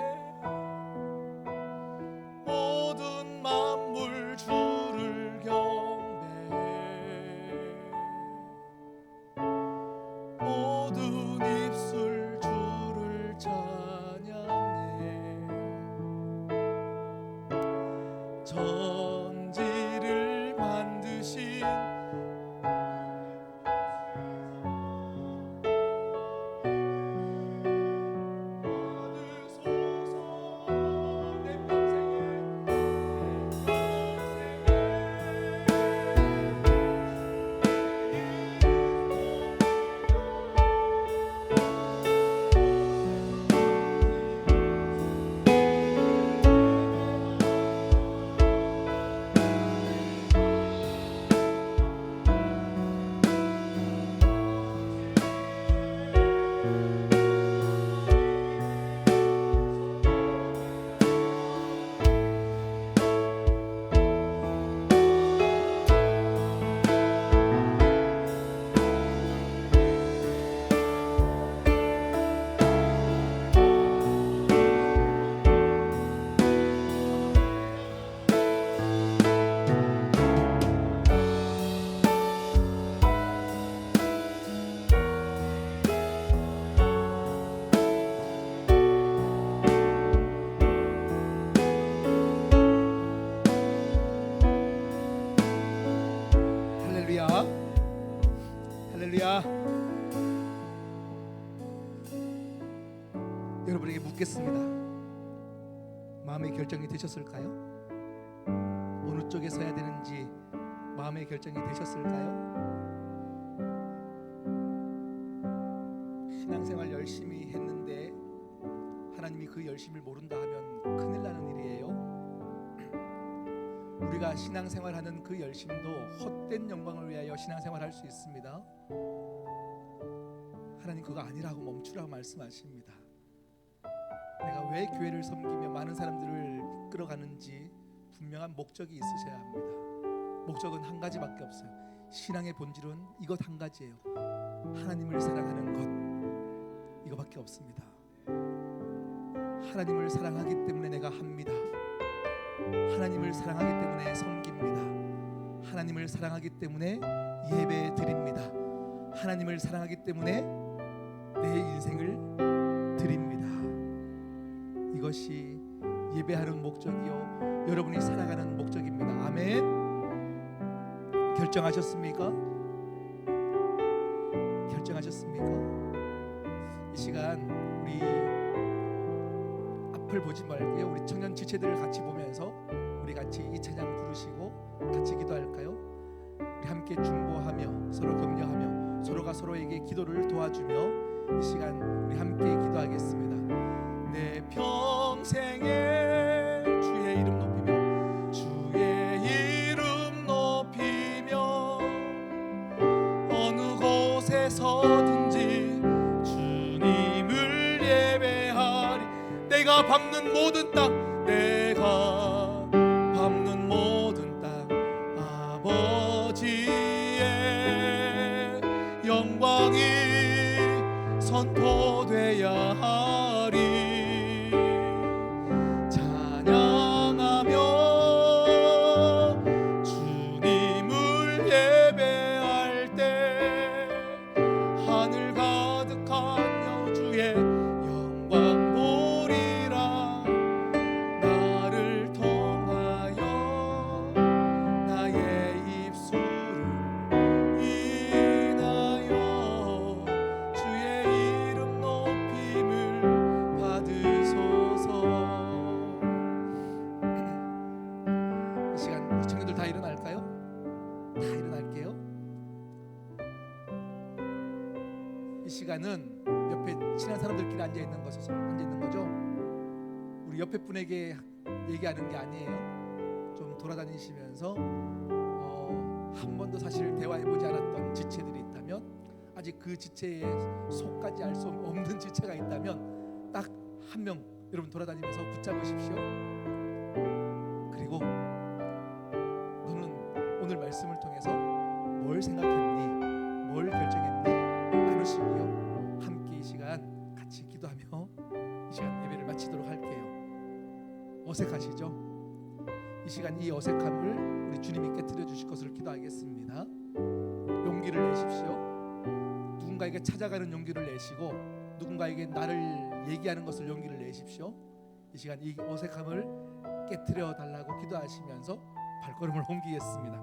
Speaker 1: 모든 만물 주를 경배해 모든 입술 주를 찬양해 천지를 만드신 여러분에게 묻겠습니다. 마음의 결정이 되셨을까요? 어느 쪽에 서야 되는지 마음의 결정이 되셨을까요? 신앙생활 열심히 했는데 하나님이 그 열심을 모른다 하면 큰일 나는 일이에요. 우리가 신앙생활하는 그 열심도 헛된 영광을 위하여 신앙생활할 수 있습니다. 하나님 그거 아니라고 멈추라고 말씀하십니다. 내가 왜 교회를 섬기며 많은 사람들을 끌어가는지 분명한 목적이 있으셔야 합니다. 목적은 한 가지밖에 없어요. 신앙의 본질은 이것 한 가지예요. 하나님을 사랑하는 것, 이거밖에 없습니다. 하나님을 사랑하기 때문에 내가 합니다. 하나님을 사랑하기 때문에 섬깁니다. 하나님을 사랑하기 때문에 예배 드립니다. 하나님을 사랑하기 때문에 내 인생을 드립니다. 이것이 예배하는 목적이요 여러분이 살아가는 목적입니다. 아멘. 결정하셨습니까? 결정하셨습니까? 이 시간 우리 앞을 보지 말고요, 우리 청년 지체들을 같이 보면서 우리 같이 이 찬양 부르시고 같이 기도할까요? 우리 함께 중보하며 서로 격려하며 서로가 서로에게 기도를 도와주며 이 시간 우리 함께 기도하겠습니다. 내 평생에 주의 이름 높이며 주의 이름 높이며 어느 곳에 서든지 주님을 예배하리. 내가 밟는 모든 땅, 내가 밟는 모든 땅 아버지의 영광이 선포돼야 하리. 찬양하며 주님을 예배할 때 하늘 가득한 여주의 영광 보리라. 나를 통하여 나의 입술을 인하여 주의 이름 높임을 받으소서. 이 시간 우리 청년들 다 일어날까요? 다 일어날게요. 이 시간은 옆에 친한 사람들끼리 앉아 있는 거죠. 우리 옆에 분에게 얘기하는 게 아니에요. 좀 돌아다니시면서 한 번도 사실 대화해보지 않았던 지체들이 있다면, 아직 그 지체에 속까지 알 수 없는 지체가 있다면 딱 한 명 여러분 돌아다니면서 붙잡으십시오. 그리고 너는 오늘 말씀을 통해서 뭘 생각했니? 뭘 결정했니? 나누시고요. 함께 이 시간 같이 기도하며 이 시간 예배를 마치도록 할게요. 어색하시죠? 이 시간 이 어색함을 우리 주님이 깨트려 주실 것을 기도하겠습니다. 용기를 내십시오. 누군가에게 찾아가는 용기를 내시고 누군가에게 나를 얘기하는 것을 용기를 내십시오. 이 시간 이 어색함을 깨트려 달라고 기도하시면서 발걸음을 옮기겠습니다.